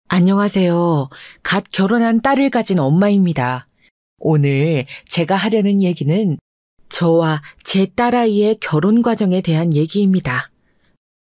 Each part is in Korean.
안녕하세요. 갓 결혼한 딸을 가진 엄마입니다. 오늘 제가 하려는 얘기는 저와 제 딸아이의 결혼 과정에 대한 얘기입니다.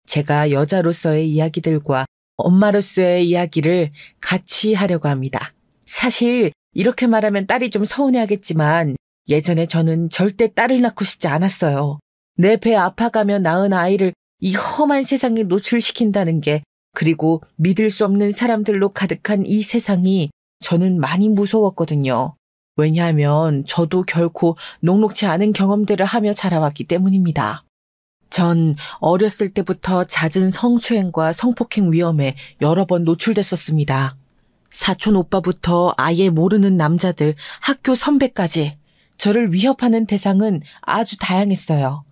제가 여자로서의 이야기들과 엄마로서의 이야기를 같이 하려고 합니다. 사실 이렇게 말하면 딸이 좀 서운해하겠지만 예전에 저는 절대 딸을 낳고 싶지 않았어요. 내 배 아파가며 낳은 아이를 이 험한 세상에 노출시킨다는 게, 그리고 믿을 수 없는 사람들로 가득한 이 세상이 저는 많이 무서웠거든요. 왜냐하면 저도 결코 녹록지 않은 경험들을 하며 자라왔기 때문입니다. 전 어렸을 때부터 잦은 성추행과 성폭행 위험에 여러 번 노출됐었습니다. 사촌 오빠부터 아예 모르는 남자들, 학교 선배까지 저를 위협하는 대상은 아주 다양했어요.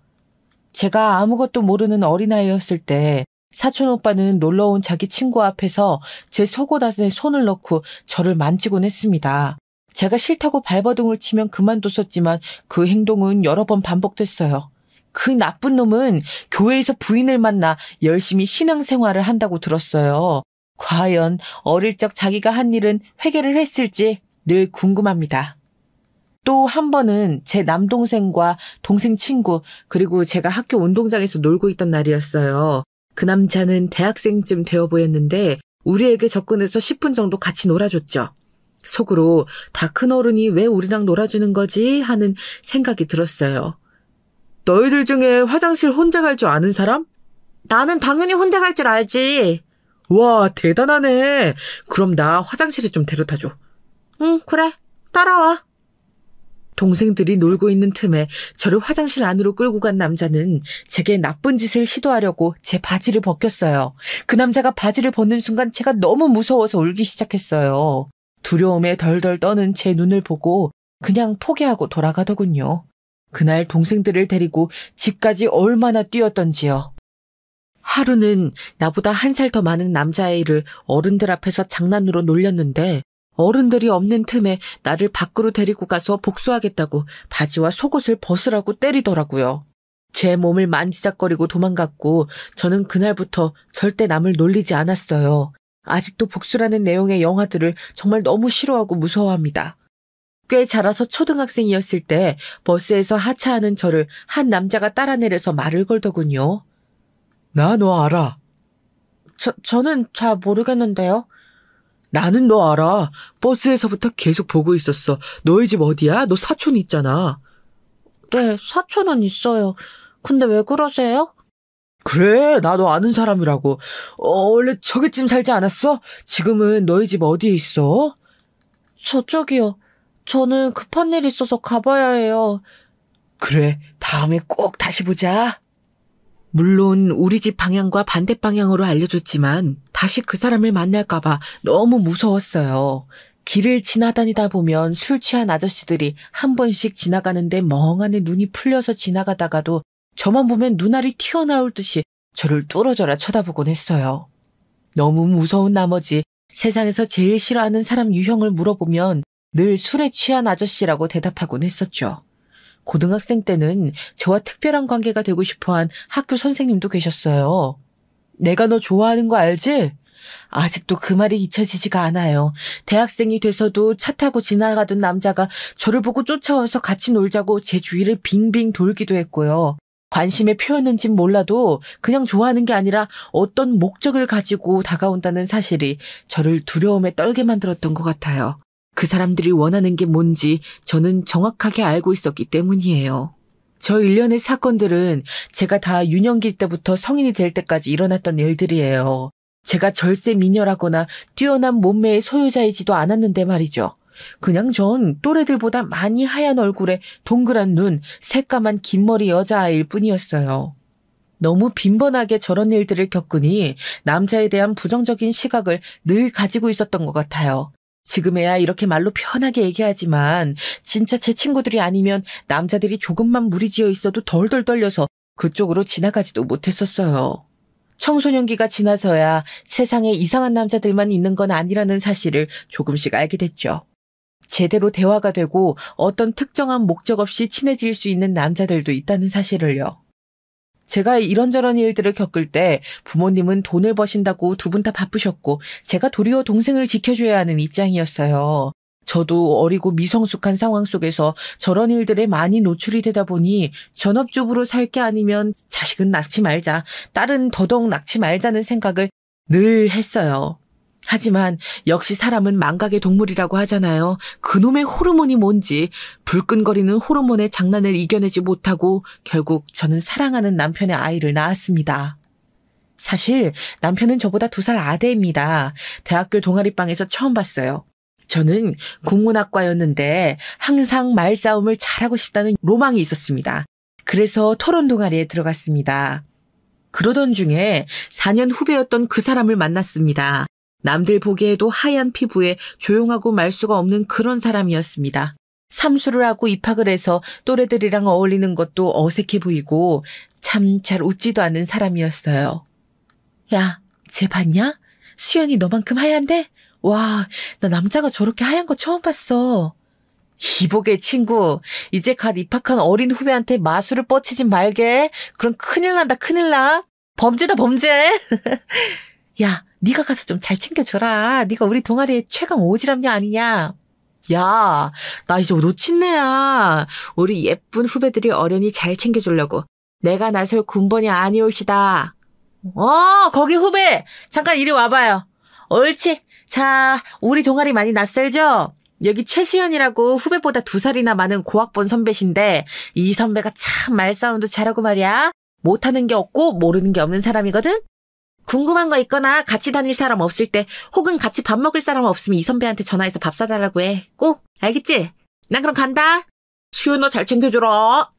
제가 아무것도 모르는 어린아이였을 때 사촌 오빠는 놀러온 자기 친구 앞에서 제 속옷 안에 손을 넣고 저를 만지곤 했습니다. 제가 싫다고 발버둥을 치면 그만뒀었지만 그 행동은 여러 번 반복됐어요. 그 나쁜 놈은 교회에서 부인을 만나 열심히 신앙생활을 한다고 들었어요. 과연 어릴 적 자기가 한 일은 회개를 했을지 늘 궁금합니다. 또 한 번은 제 남동생과 동생 친구, 그리고 제가 학교 운동장에서 놀고 있던 날이었어요. 그 남자는 대학생쯤 되어 보였는데 우리에게 접근해서 10분 정도 같이 놀아줬죠. 속으로 다 큰 어른이 왜 우리랑 놀아주는 거지 하는 생각이 들었어요. 너희들 중에 화장실 혼자 갈 줄 아는 사람? 나는 당연히 혼자 갈 줄 알지. 와, 대단하네. 그럼 나 화장실에 좀 데려다줘. 응, 그래. 따라와. 동생들이 놀고 있는 틈에 저를 화장실 안으로 끌고 간 남자는 제게 나쁜 짓을 시도하려고 제 바지를 벗겼어요. 그 남자가 바지를 벗는 순간 제가 너무 무서워서 울기 시작했어요. 두려움에 덜덜 떠는 제 눈을 보고 그냥 포기하고 돌아가더군요. 그날 동생들을 데리고 집까지 얼마나 뛰었던지요. 하루는 나보다 1살 더 많은 남자아이를 어른들 앞에서 장난으로 놀렸는데 어른들이 없는 틈에 나를 밖으로 데리고 가서 복수하겠다고 바지와 속옷을 벗으라고 때리더라고요. 제 몸을 만지작거리고 도망갔고 저는 그날부터 절대 남을 놀리지 않았어요. 아직도 복수라는 내용의 영화들을 정말 너무 싫어하고 무서워합니다. 꽤 자라서 초등학생이었을 때 버스에서 하차하는 저를 한 남자가 따라 내려서 말을 걸더군요. 나 너 알아. 저는 잘 모르겠는데요. 나는 너 알아. 버스에서부터 계속 보고 있었어. 너희 집 어디야? 너 사촌 있잖아. 네, 사촌은 있어요. 근데 왜 그러세요? 그래, 나 너 아는 사람이라고. 원래 저기쯤 살지 않았어? 지금은 너희 집 어디에 있어? 저쪽이요. 저는 급한 일 있어서 가봐야 해요. 그래, 다음에 꼭 다시 보자. 물론 우리 집 방향과 반대 방향으로 알려줬지만 다시 그 사람을 만날까봐 너무 무서웠어요. 길을 지나다니다 보면 술 취한 아저씨들이 한 번씩 지나가는데 멍하니 눈이 풀려서 지나가다가도 저만 보면 눈알이 튀어나올 듯이 저를 뚫어져라 쳐다보곤 했어요. 너무 무서운 나머지 세상에서 제일 싫어하는 사람 유형을 물어보면 늘 술에 취한 아저씨라고 대답하곤 했었죠. 고등학생 때는 저와 특별한 관계가 되고 싶어한 학교 선생님도 계셨어요. 내가 너 좋아하는 거 알지? 아직도 그 말이 잊혀지지가 않아요. 대학생이 돼서도 차 타고 지나가던 남자가 저를 보고 쫓아와서 같이 놀자고 제 주위를 빙빙 돌기도 했고요. 관심의 표현인진 몰라도 그냥 좋아하는 게 아니라 어떤 목적을 가지고 다가온다는 사실이 저를 두려움에 떨게 만들었던 것 같아요. 그 사람들이 원하는 게 뭔지 저는 정확하게 알고 있었기 때문이에요. 저 일련의 사건들은 제가 다 유년기일 때부터 성인이 될 때까지 일어났던 일들이에요. 제가 절세 미녀라거나 뛰어난 몸매의 소유자이지도 않았는데 말이죠. 그냥 전 또래들보다 많이 하얀 얼굴에 동그란 눈, 새까만 긴 머리 여자아이일 뿐이었어요. 너무 빈번하게 저런 일들을 겪으니 남자에 대한 부정적인 시각을 늘 가지고 있었던 것 같아요. 지금에야 이렇게 말로 편하게 얘기하지만 진짜 제 친구들이 아니면 남자들이 조금만 무리지어 있어도 덜덜 떨려서 그쪽으로 지나가지도 못했었어요. 청소년기가 지나서야 세상에 이상한 남자들만 있는 건 아니라는 사실을 조금씩 알게 됐죠. 제대로 대화가 되고 어떤 특정한 목적 없이 친해질 수 있는 남자들도 있다는 사실을요. 제가 이런저런 일들을 겪을 때 부모님은 돈을 버신다고 두 분 다 바쁘셨고 제가 도리어 동생을 지켜줘야 하는 입장이었어요. 저도 어리고 미성숙한 상황 속에서 저런 일들에 많이 노출이 되다 보니 전업주부로 살 게 아니면 자식은 낳지 말자, 딸은 더더욱 낳지 말자는 생각을 늘 했어요. 하지만 역시 사람은 망각의 동물이라고 하잖아요. 그놈의 호르몬이 뭔지 불끈거리는 호르몬의 장난을 이겨내지 못하고 결국 저는 사랑하는 남편의 아이를 낳았습니다. 사실 남편은 저보다 2살 아래입니다. 대학교 동아리방에서 처음 봤어요. 저는 국문학과였는데 항상 말싸움을 잘하고 싶다는 로망이 있었습니다. 그래서 토론 동아리에 들어갔습니다. 그러던 중에 4년 후배였던 그 사람을 만났습니다. 남들 보기에도 하얀 피부에 조용하고 말수가 없는 그런 사람이었습니다. 삼수를 하고 입학을 해서 또래들이랑 어울리는 것도 어색해 보이고 참 잘 웃지도 않는 사람이었어요. 야, 쟤 봤냐? 수연이 너만큼 하얀데? 와, 나 남자가 저렇게 하얀 거 처음 봤어. 이보게 친구, 이제 갓 입학한 어린 후배한테 마술을 뻗치지 말게. 그럼 큰일 난다, 큰일 나. 범죄다, 범죄. 야, 네가 가서 좀 잘 챙겨줘라. 네가 우리 동아리의 최강 오지랖녀 아니냐. 야, 나 이제 놓친네야. 우리 예쁜 후배들이 어련히 잘 챙겨주려고 내가 나설 군번이 아니올시다. 거기 후배, 잠깐 이리 와봐요. 옳지. 자, 우리 동아리 많이 낯설죠? 여기 최수연이라고 후배보다 2살이나 많은 고학번 선배신데 이 선배가 참 말싸움도 잘하고 말이야. 못하는 게 없고 모르는 게 없는 사람이거든? 궁금한 거 있거나 같이 다닐 사람 없을 때 혹은 같이 밥 먹을 사람 없으면 이 선배한테 전화해서 밥 사달라고 해. 꼭 알겠지? 난 그럼 간다. 수연아 잘 챙겨줘라.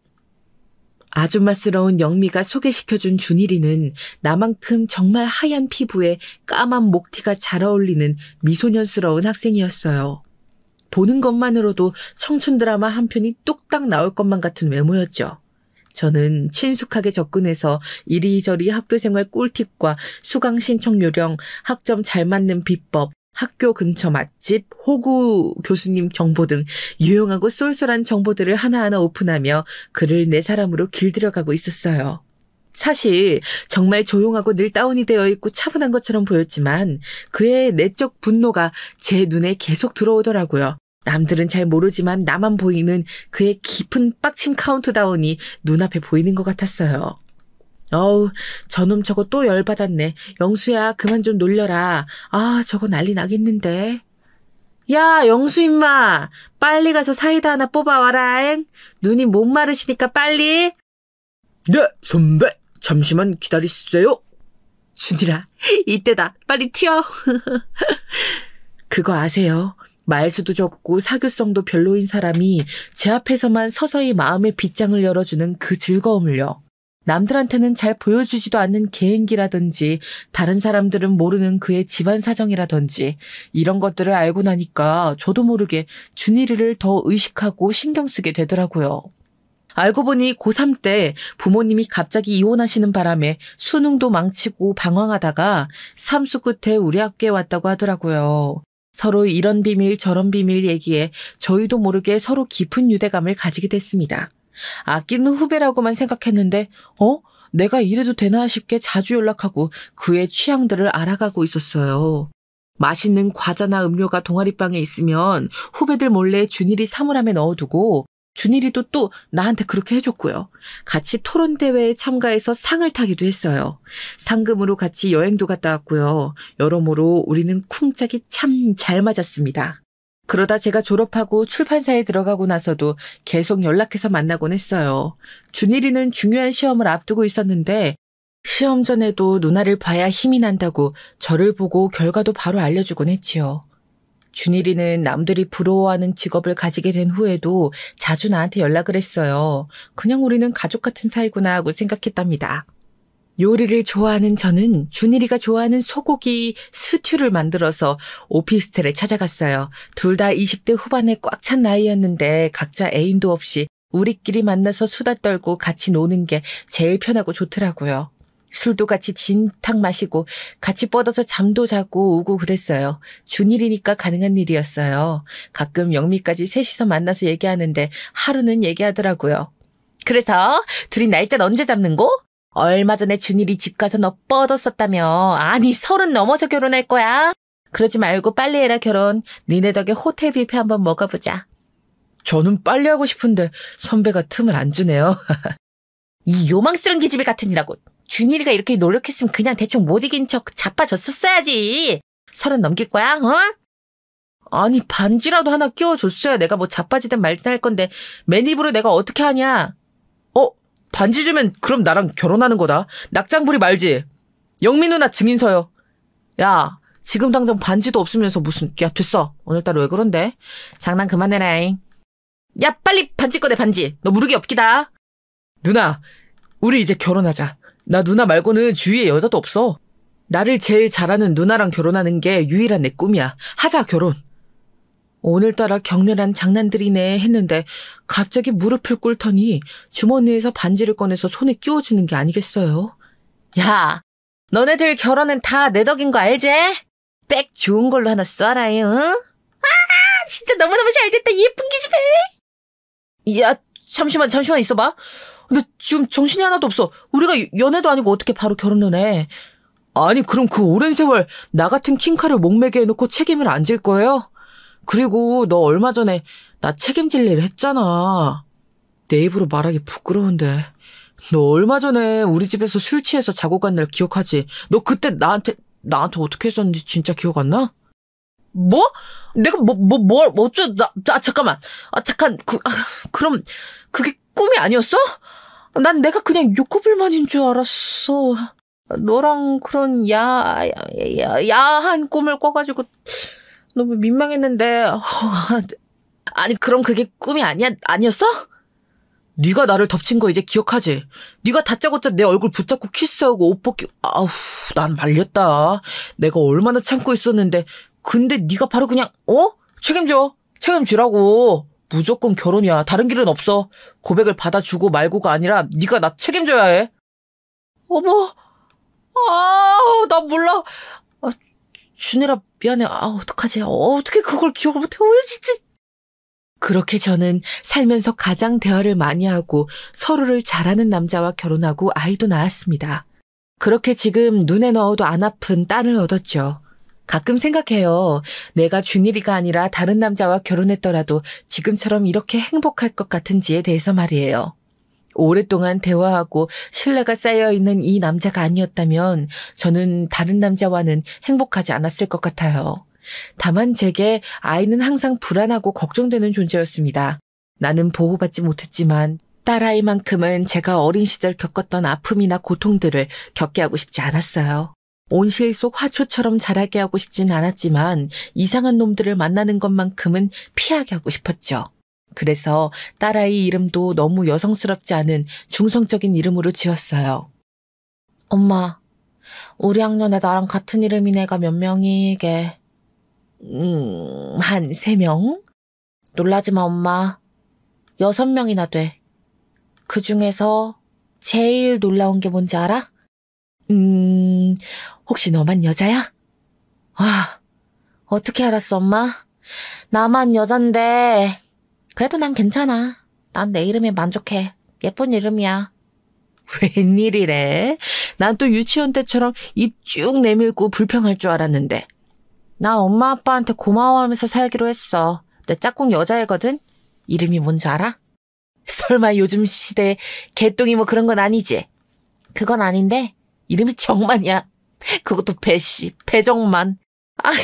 아줌마스러운 영미가 소개시켜준 준일이는 나만큼 정말 하얀 피부에 까만 목티가 잘 어울리는 미소년스러운 학생이었어요. 보는 것만으로도 청춘 드라마 한 편이 뚝딱 나올 것만 같은 외모였죠. 저는 친숙하게 접근해서 이리저리 학교생활 꿀팁과 수강 신청 요령, 학점 잘 맞는 비법, 학교 근처 맛집, 호구 교수님 정보 등 유용하고 쏠쏠한 정보들을 하나하나 오픈하며 그를 내 사람으로 길들여가고 있었어요. 사실 정말 조용하고 늘 다운이 되어 있고 차분한 것처럼 보였지만 그의 내적 분노가 제 눈에 계속 들어오더라고요. 남들은 잘 모르지만 나만 보이는 그의 깊은 빡침 카운트다운이 눈앞에 보이는 것 같았어요. 어우, 저놈 저거 또 열받았네. 영수야, 그만 좀 놀려라. 아, 저거 난리 나겠는데. 야, 영수 임마. 빨리 가서 사이다 하나 뽑아와라잉. 눈이 못 마르시니까 빨리. 네, 선배. 잠시만 기다리세요. 준이라, 이때다. 빨리 튀어. 그거 아세요? 말수도 적고 사교성도 별로인 사람이 제 앞에서만 서서히 마음의 빗장을 열어주는 그 즐거움을요. 남들한테는 잘 보여주지도 않는 개인기라든지 다른 사람들은 모르는 그의 집안 사정이라든지 이런 것들을 알고 나니까 저도 모르게 준이를 더 의식하고 신경 쓰게 되더라고요. 알고 보니 고3 때 부모님이 갑자기 이혼하시는 바람에 수능도 망치고 방황하다가 삼수 끝에 우리 학교에 왔다고 하더라고요. 서로 이런 비밀 저런 비밀 얘기에 저희도 모르게 서로 깊은 유대감을 가지게 됐습니다. 아끼는 후배라고만 생각했는데 내가 이래도 되나 싶게 자주 연락하고 그의 취향들을 알아가고 있었어요. 맛있는 과자나 음료가 동아리방에 있으면 후배들 몰래 준일이 사물함에 넣어두고 준일이도 또 나한테 그렇게 해줬고요. 같이 토론대회에 참가해서 상을 타기도 했어요. 상금으로 같이 여행도 갔다 왔고요. 여러모로 우리는 쿵짝이 참 잘 맞았습니다. 그러다 제가 졸업하고 출판사에 들어가고 나서도 계속 연락해서 만나곤 했어요. 준일이는 중요한 시험을 앞두고 있었는데 시험 전에도 누나를 봐야 힘이 난다고 저를 보고 결과도 바로 알려주곤 했지요. 준일이는 남들이 부러워하는 직업을 가지게 된 후에도 자주 나한테 연락을 했어요. 그냥 우리는 가족 같은 사이구나 하고 생각했답니다. 요리를 좋아하는 저는 준일이가 좋아하는 소고기 스튜를 만들어서 오피스텔에 찾아갔어요. 둘 다 20대 후반에 꽉 찬 나이였는데 각자 애인도 없이 우리끼리 만나서 수다 떨고 같이 노는 게 제일 편하고 좋더라고요. 술도 같이 진탕 마시고 같이 뻗어서 잠도 자고 오고 그랬어요. 준일이니까 가능한 일이었어요. 가끔 영미까지 셋이서 만나서 얘기하는데 하루는 얘기하더라고요. 그래서 둘이 날짜 언제 잡는 거? 얼마 전에 준일이 집 가서 너 뻗었었다며. 아니 30 넘어서 결혼할 거야? 그러지 말고 빨리 해라 결혼. 니네 덕에 호텔 뷔페 한번 먹어보자. 저는 빨리 하고 싶은데 선배가 틈을 안 주네요. 이 요망스런 기집애 같으니라고. 준일이가 이렇게 노력했으면 그냥 대충 못 이긴 척 자빠졌었어야지. 30 넘길 거야? 어? 아니 반지라도 하나 끼워줬어야 내가 뭐 자빠지든 말든 할 건데 맨입으로 내가 어떻게 하냐. 반지 주면 그럼 나랑 결혼하는 거다. 낙장부리 말지. 영미 누나 증인서요. 야 지금 당장 반지도 없으면서 무슨. 야 됐어. 오늘따라 왜 그런데. 장난 그만해라잉. 야 빨리 반지 꺼내 반지. 너 무르기 없기다. 누나 우리 이제 결혼하자. 나 누나 말고는 주위에 여자도 없어. 나를 제일 잘하는 누나랑 결혼하는 게 유일한 내 꿈이야. 하자 결혼. 오늘따라 격렬한 장난들이네 했는데 갑자기 무릎을 꿇더니 주머니에서 반지를 꺼내서 손에 끼워주는 게 아니겠어요. 야 너네들 결혼은 다 내 덕인 거 알지? 백 좋은 걸로 하나 쏴라. 응? 아 진짜 너무너무 잘됐다 이 예쁜 기집애. 야 잠시만 있어봐. 근데 지금 정신이 하나도 없어. 우리가 연애도 아니고 어떻게 바로 결혼을 해. 아니 그럼 그 오랜 세월 나 같은 킹카를 목매게 해놓고 책임을 안 질 거예요? 그리고 너 얼마 전에 나 책임질 일 했잖아. 내 입으로 말하기 부끄러운데. 너 얼마 전에 우리 집에서 술 취해서 자고 간 날 기억하지? 너 그때 나한테 어떻게 했었는지 진짜 기억 안 나? 뭐? 내가 잠깐만. 그럼 그게 꿈이 아니었어? 난 내가 그냥 욕구불만인 줄 알았어. 너랑 그런 야한 꿈을 꿔가지고 너무 민망했는데. 아니 그럼 그게 꿈이 아니었어? 네가 나를 덮친 거 이제 기억하지? 네가 다짜고짜 내 얼굴 붙잡고 키스하고 옷 벗기. 아우 난 말렸다. 내가 얼마나 참고 있었는데. 근데 네가 바로 그냥 책임지라고. 무조건 결혼이야. 다른 길은 없어. 고백을 받아주고 말고가 아니라 네가 나 책임져야 해. 어머 나 몰라. 준일아 미안해. 어떡하지? 어떻게 그걸 기억을 못해? 왜 진짜. 그렇게 저는 살면서 가장 대화를 많이 하고 서로를 잘하는 남자와 결혼하고 아이도 낳았습니다. 그렇게 지금 눈에 넣어도 안 아픈 딸을 얻었죠. 가끔 생각해요. 내가 준일이가 아니라 다른 남자와 결혼했더라도 지금처럼 이렇게 행복할 것 같은지에 대해서 말이에요. 오랫동안 대화하고 신뢰가 쌓여있는 이 남자가 아니었다면 저는 다른 남자와는 행복하지 않았을 것 같아요. 다만 제게 아이는 항상 불안하고 걱정되는 존재였습니다. 나는 보호받지 못했지만 딸아이만큼은 제가 어린 시절 겪었던 아픔이나 고통들을 겪게 하고 싶지 않았어요. 온실 속 화초처럼 자라게 하고 싶진 않았지만 이상한 놈들을 만나는 것만큼은 피하게 하고 싶었죠. 그래서 딸아이 이름도 너무 여성스럽지 않은 중성적인 이름으로 지었어요. 엄마, 우리 학년에 나랑 같은 이름인 애가 몇 명이게? 한 3명? 놀라지 마, 엄마. 6명이나 돼. 그 중에서 제일 놀라운 게 뭔지 알아? 혹시 너만 여자야? 와, 어떻게 알았어, 엄마? 나만 여잔데. 그래도 난 괜찮아. 난 내 이름에 만족해. 예쁜 이름이야. 웬일이래? 난 또 유치원 때처럼 입 쭉 내밀고 불평할 줄 알았는데. 난 엄마 아빠한테 고마워하면서 살기로 했어. 내 짝꿍 여자애거든? 이름이 뭔지 알아? 설마 요즘 시대에 개똥이 뭐 그런 건 아니지? 그건 아닌데 이름이 정만이야. 그것도 배정만.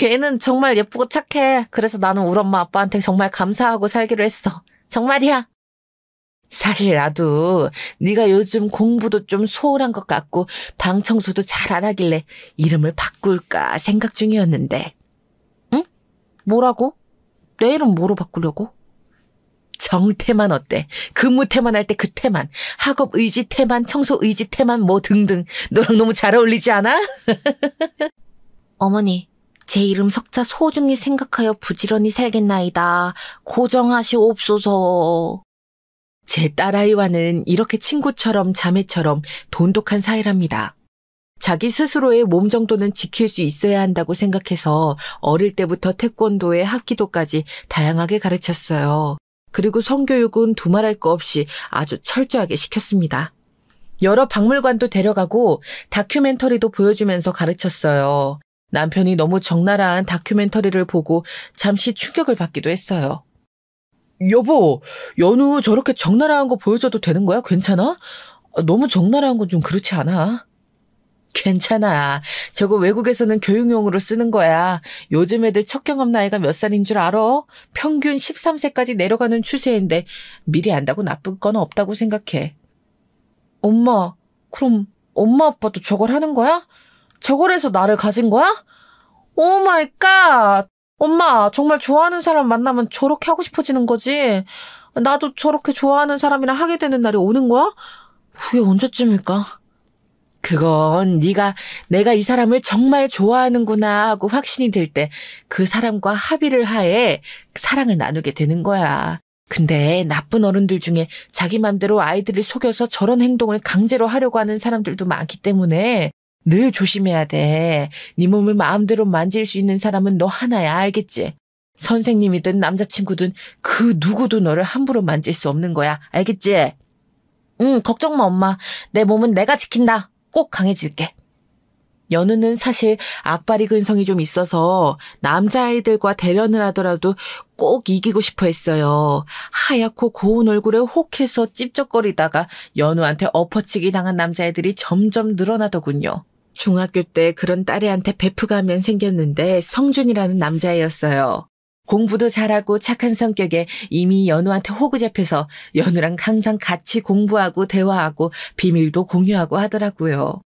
얘는 정말 예쁘고 착해. 그래서 나는 우리 엄마 아빠한테 정말 감사하고 살기로 했어. 정말이야. 사실 나도 네가 요즘 공부도 좀 소홀한 것 같고 방 청소도 잘 안 하길래 이름을 바꿀까 생각 중이었는데. 응? 뭐라고? 내 이름 뭐로 바꾸려고? 정태만 어때? 근무태만 할 때 그 태만, 학업 의지 태만, 청소 의지 태만 뭐 등등. 너랑 너무 잘 어울리지 않아? 어머니, 제 이름 석자 소중히 생각하여 부지런히 살겠나이다. 고정하시옵소서. 제 딸아이와는 이렇게 친구처럼 자매처럼 돈독한 사이랍니다. 자기 스스로의 몸 정도는 지킬 수 있어야 한다고 생각해서 어릴 때부터 태권도에 합기도까지 다양하게 가르쳤어요. 그리고 성교육은 두말할 거 없이 아주 철저하게 시켰습니다. 여러 박물관도 데려가고 다큐멘터리도 보여주면서 가르쳤어요. 남편이 너무 적나라한 다큐멘터리를 보고 잠시 충격을 받기도 했어요. 여보, 연우 저렇게 적나라한 거 보여줘도 되는 거야? 괜찮아? 너무 적나라한 건 좀 그렇지 않아? 괜찮아. 저거 외국에서는 교육용으로 쓰는 거야. 요즘 애들 첫 경험 나이가 몇 살인 줄 알아? 평균 13세까지 내려가는 추세인데 미리 안다고 나쁜 건 없다고 생각해. 엄마, 그럼 엄마 아빠도 저걸 하는 거야? 저걸 해서 나를 가진 거야? 오 마이 갓! 엄마, 정말 좋아하는 사람 만나면 저렇게 하고 싶어지는 거지? 나도 저렇게 좋아하는 사람이랑 하게 되는 날이 오는 거야? 그게 언제쯤일까? 그건 내가 이 사람을 정말 좋아하는구나 하고 확신이 들 때 그 사람과 합의를 하에 사랑을 나누게 되는 거야. 근데 나쁜 어른들 중에 자기 맘대로 아이들을 속여서 저런 행동을 강제로 하려고 하는 사람들도 많기 때문에 늘 조심해야 돼. 네 몸을 마음대로 만질 수 있는 사람은 너 하나야, 알겠지? 선생님이든 남자친구든 그 누구도 너를 함부로 만질 수 없는 거야, 알겠지? 응, 걱정 마, 엄마. 내 몸은 내가 지킨다. 꼭 강해질게. 연우는 사실 악바리 근성이 좀 있어서 남자아이들과 대련을 하더라도 꼭 이기고 싶어 했어요. 하얗고 고운 얼굴에 혹해서 찝쩍거리다가 연우한테 엎어치기 당한 남자애들이 점점 늘어나더군요. 중학교 때 그런 딸애한테 베프가 한 명 생겼는데 성준이라는 남자애였어요. 공부도 잘하고 착한 성격에 이미 연우한테 호구 잡혀서 연우랑 항상 같이 공부하고 대화하고 비밀도 공유하고 하더라고요.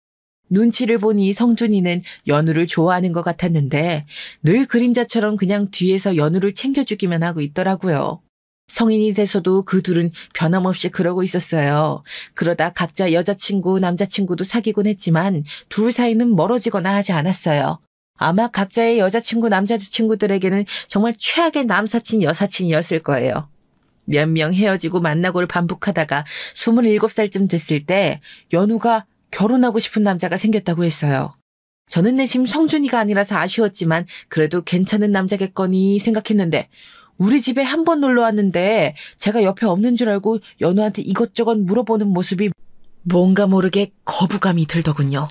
눈치를 보니 성준이는 연우를 좋아하는 것 같았는데 늘 그림자처럼 그냥 뒤에서 연우를 챙겨주기만 하고 있더라고요. 성인이 돼서도 그 둘은 변함없이 그러고 있었어요. 그러다 각자 여자친구, 남자친구도 사귀곤 했지만 둘 사이는 멀어지거나 하지 않았어요. 아마 각자의 여자친구, 남자친구들에게는 정말 최악의 남사친, 여사친이었을 거예요. 몇 명 헤어지고 만나고를 반복하다가 27살쯤 됐을 때 연우가 결혼하고 싶은 남자가 생겼다고 했어요. 저는 내심 성준이가 아니라서 아쉬웠지만 그래도 괜찮은 남자겠거니 생각했는데 우리 집에 한 번 놀러 왔는데 제가 옆에 없는 줄 알고 연우한테 이것저것 물어보는 모습이 뭔가 모르게 거부감이 들더군요.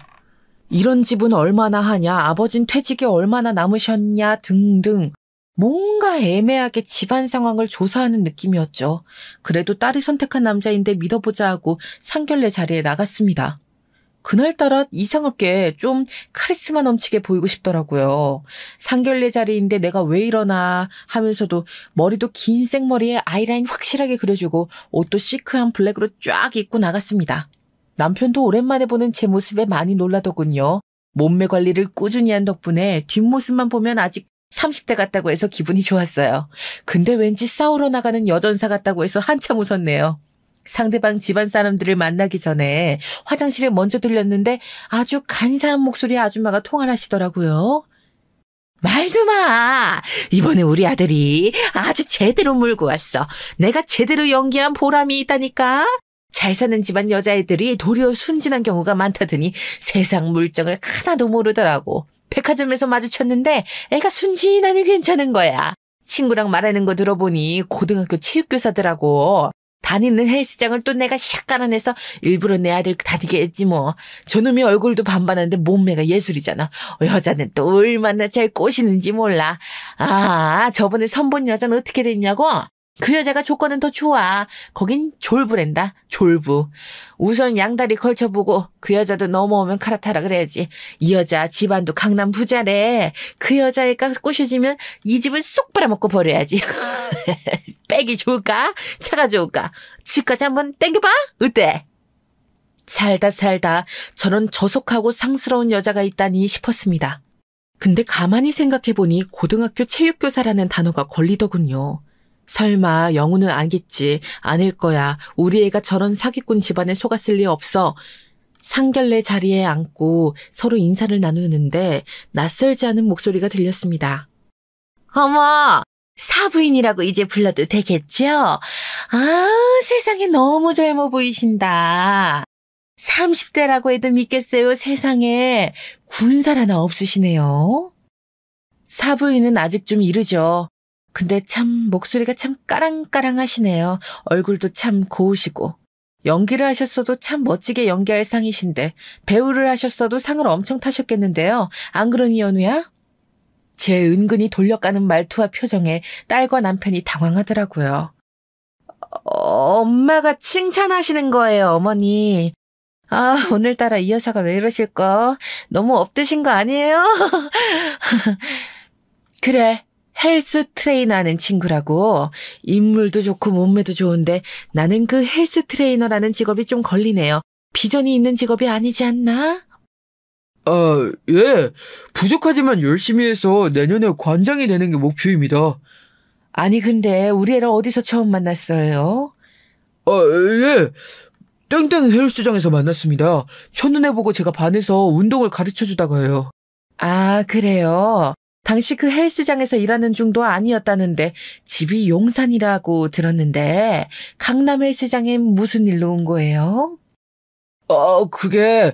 이런 집은 얼마나 하냐, 아버진 퇴직이 얼마나 남으셨냐 등등 뭔가 애매하게 집안 상황을 조사하는 느낌이었죠. 그래도 딸이 선택한 남자인데 믿어보자 하고 상견례 자리에 나갔습니다. 그날따라 이상하게 좀 카리스마 넘치게 보이고 싶더라고요. 상견례 자리인데 내가 왜 이러나 하면서도 머리도 긴 생머리에 아이라인 확실하게 그려주고 옷도 시크한 블랙으로 쫙 입고 나갔습니다. 남편도 오랜만에 보는 제 모습에 많이 놀라더군요. 몸매 관리를 꾸준히 한 덕분에 뒷모습만 보면 아직 30대 같다고 해서 기분이 좋았어요. 근데 왠지 싸우러 나가는 여전사 같다고 해서 한참 웃었네요. 상대방 집안 사람들을 만나기 전에 화장실에 먼저 들렸는데 아주 간사한 목소리의 아줌마가 통화를 하시더라고요. 말도 마! 이번에 우리 아들이 아주 제대로 물고 왔어. 내가 제대로 연기한 보람이 있다니까? 잘 사는 집안 여자애들이 도리어 순진한 경우가 많다더니 세상 물정을 하나도 모르더라고. 백화점에서 마주쳤는데 애가 순진하니 괜찮은 거야. 친구랑 말하는 거 들어보니 고등학교 체육교사더라고. 다니는 헬스장을 또 내가 샥 깔아내서 일부러 내 아들 다니게 했지 뭐. 저놈이 얼굴도 반반한데 몸매가 예술이잖아. 여자는 또 얼마나 잘 꼬시는지 몰라. 아, 저번에 선본 여자는 어떻게 됐냐고? 그 여자가 조건은 더 좋아. 거긴 졸부랜다. 졸부. 우선 양다리 걸쳐보고 그 여자도 넘어오면 갈아타라 그래야지. 이 여자 집안도 강남 부자래. 그 여자애가 꼬셔지면 이 집을 쏙 빨아먹고 버려야지. 백이 좋을까? 차가 좋을까? 집까지 한번 땡겨봐? 어때? 살다 저런 저속하고 상스러운 여자가 있다니 싶었습니다. 근데 가만히 생각해보니 고등학교 체육교사라는 단어가 걸리더군요. 설마 영우는 알겠지. 아닐 거야. 우리 애가 저런 사기꾼 집안에 속았을 리 없어. 상견례 자리에 앉고 서로 인사를 나누는데 낯설지 않은 목소리가 들렸습니다. 어머, 사부인이라고 이제 불러도 되겠죠? 아, 세상에 너무 젊어 보이신다. 30대라고 해도 믿겠어요. 세상에 군살 하나 없으시네요. 사부인은 아직 좀 이르죠. 근데 참 목소리가 참 까랑까랑하시네요. 얼굴도 참 고우시고. 연기를 하셨어도 참 멋지게 연기할 상이신데 배우를 하셨어도 상을 엄청 타셨겠는데요. 안 그러니 연우야? 제 은근히 돌려가는 말투와 표정에 딸과 남편이 당황하더라고요. 엄마가 칭찬하시는 거예요, 어머니. 아, 오늘따라 이 여사가 왜 이러실까? 너무 업드신 거 아니에요? 그래, 헬스 트레이너 하는 친구라고. 인물도 좋고 몸매도 좋은데 나는 그 헬스 트레이너라는 직업이 좀 걸리네요. 비전이 있는 직업이 아니지 않나? 예. 부족하지만 열심히 해서 내년에 관장이 되는 게 목표입니다. 아니, 근데 우리 애를 어디서 처음 만났어요? 예. 땡땡 헬스장에서 만났습니다. 첫눈에 보고 제가 반해서 운동을 가르쳐주다가요. 아, 그래요? 당시 그 헬스장에서 일하는 중도 아니었다는데 집이 용산이라고 들었는데 강남 헬스장에 무슨 일로 온 거예요? 그게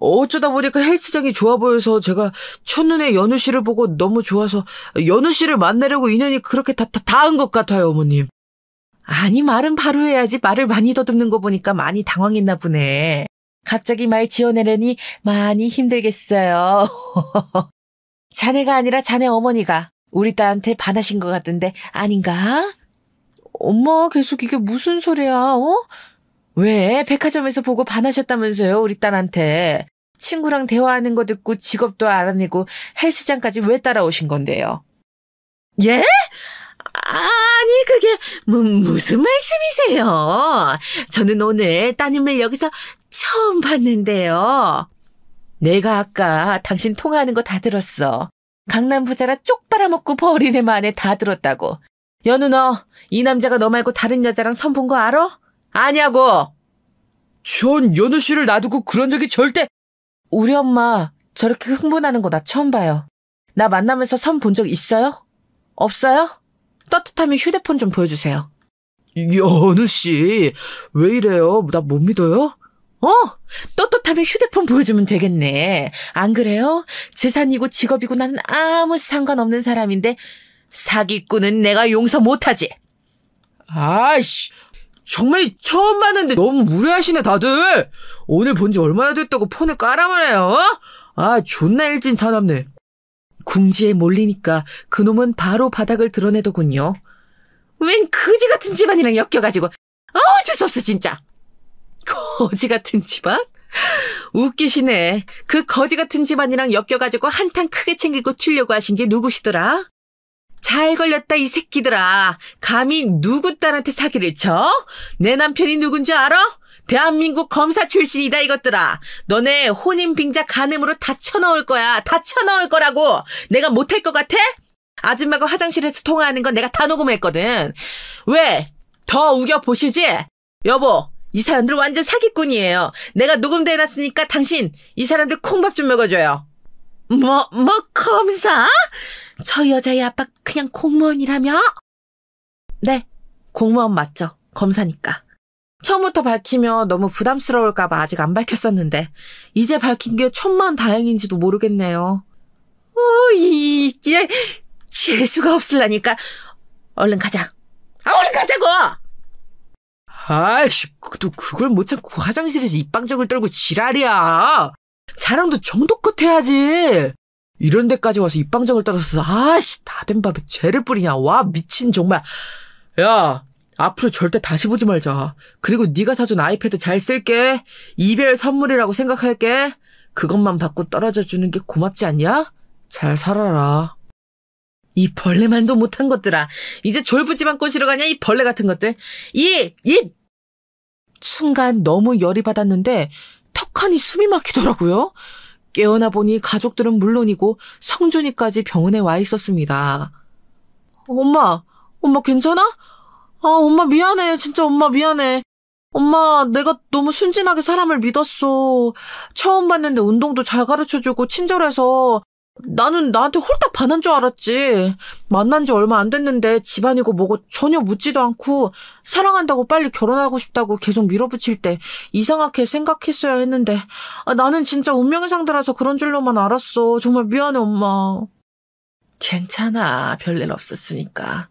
어쩌다 보니까 헬스장이 좋아 보여서 제가 첫눈에 연우 씨를 보고 너무 좋아서 연우 씨를 만나려고 인연이 그렇게 닿은 것 같아요, 어머님. 아니, 말은 바로 해야지. 말을 많이 더듬는 거 보니까 많이 당황했나 보네. 갑자기 말 지어내려니 많이 힘들겠어요. 자네가 아니라 자네 어머니가 우리 딸한테 반하신 것 같던데 아닌가? 엄마, 계속 이게 무슨 소리야, 어? 왜? 백화점에서 보고 반하셨다면서요, 우리 딸한테. 친구랑 대화하는 거 듣고 직업도 알아내고 헬스장까지 왜 따라오신 건데요? 예? 아니, 그게 무슨 말씀이세요? 저는 오늘 따님을 여기서 처음 봤는데요. 내가 아까 당신 통화하는 거 다 들었어. 강남 부자라 쪽 빨아먹고 버린 애만 안에 다 들었다고. 연우, 너 이 남자가 너 말고 다른 여자랑 선본 거 알아? 아냐고. 전 연우 씨를 놔두고 그런 적이 절대... 우리 엄마 저렇게 흥분하는 거 나 처음 봐요. 나 만나면서 선 본 적 있어요? 없어요? 떳떳하면 휴대폰 좀 보여주세요. 연우 씨, 왜 이래요? 나 못 믿어요? 떳떳하면 휴대폰 보여주면 되겠네. 안 그래요? 재산이고 직업이고 나는 아무 상관없는 사람인데 사기꾼은 내가 용서 못하지. 아이씨, 정말 처음 봤는데 너무 무례하시네 다들. 오늘 본 지 얼마나 됐다고 폰을 깔아버려요? 존나 일진 사납네. 궁지에 몰리니까 그놈은 바로 바닥을 드러내더군요. 웬 거지 같은 집안이랑 엮여가지고 어쩔 수 없어 진짜. 거지 같은 집안? 웃기시네. 그 거지 같은 집안이랑 엮여가지고 한탕 크게 챙기고 튀려고 하신 게 누구시더라? 잘 걸렸다 이 새끼들아. 감히 누구 딸한테 사기를 쳐? 내 남편이 누군지 알아? 대한민국 검사 출신이다 이것들아. 너네 혼인빙자 간음으로 다 쳐넣을 거야. 다 쳐넣을 거라고. 내가 못할 것 같아? 아줌마가 화장실에서 통화하는 건 내가 다 녹음했거든. 왜? 더 우겨보시지? 여보, 이 사람들 완전 사기꾼이에요. 내가 녹음도 해놨으니까 당신 이 사람들 콩밥 좀 먹어줘요. 검사? 저 여자의 아빠 그냥 공무원이라며? 네, 공무원 맞죠. 검사니까. 처음부터 밝히면 너무 부담스러울까봐 아직 안 밝혔었는데 이제 밝힌 게 천만 다행인지도 모르겠네요. 이제 재수가 없을라니까. 얼른 가자. 얼른 가자고! 아이씨, 그걸 못 참고 화장실에서 입방정을 떨고 지랄이야. 자랑도 정도껏 해야지. 이런 데까지 와서 입방정을 떨어서 다 된 밥에 죄를 뿌리냐. 와, 미친 정말. 야, 앞으로 절대 다시 보지 말자. 그리고 네가 사준 아이패드 잘 쓸게. 이별 선물이라고 생각할게. 그것만 받고 떨어져 주는 게 고맙지 않냐? 잘 살아라. 이 벌레만도 못한 것들아. 이제 졸부지만 꼬시러 가냐 이 벌레 같은 것들. 순간 너무 열이 받았는데 턱하니 숨이 막히더라고요. 깨어나 보니 가족들은 물론이고 성준이까지 병원에 와 있었습니다. 엄마 괜찮아? 엄마 미안해. 진짜 엄마 미안해. 엄마, 내가 너무 순진하게 사람을 믿었어. 처음 봤는데 운동도 잘 가르쳐주고 친절해서 나는 나한테 홀딱 반한 줄 알았지. 만난 지 얼마 안 됐는데 집안이고 뭐고 전혀 묻지도 않고 사랑한다고 빨리 결혼하고 싶다고 계속 밀어붙일 때 이상하게 생각했어야 했는데 나는 진짜 운명의 상대라서 그런 줄로만 알았어. 정말 미안해 엄마. 괜찮아. 별일 없었으니까.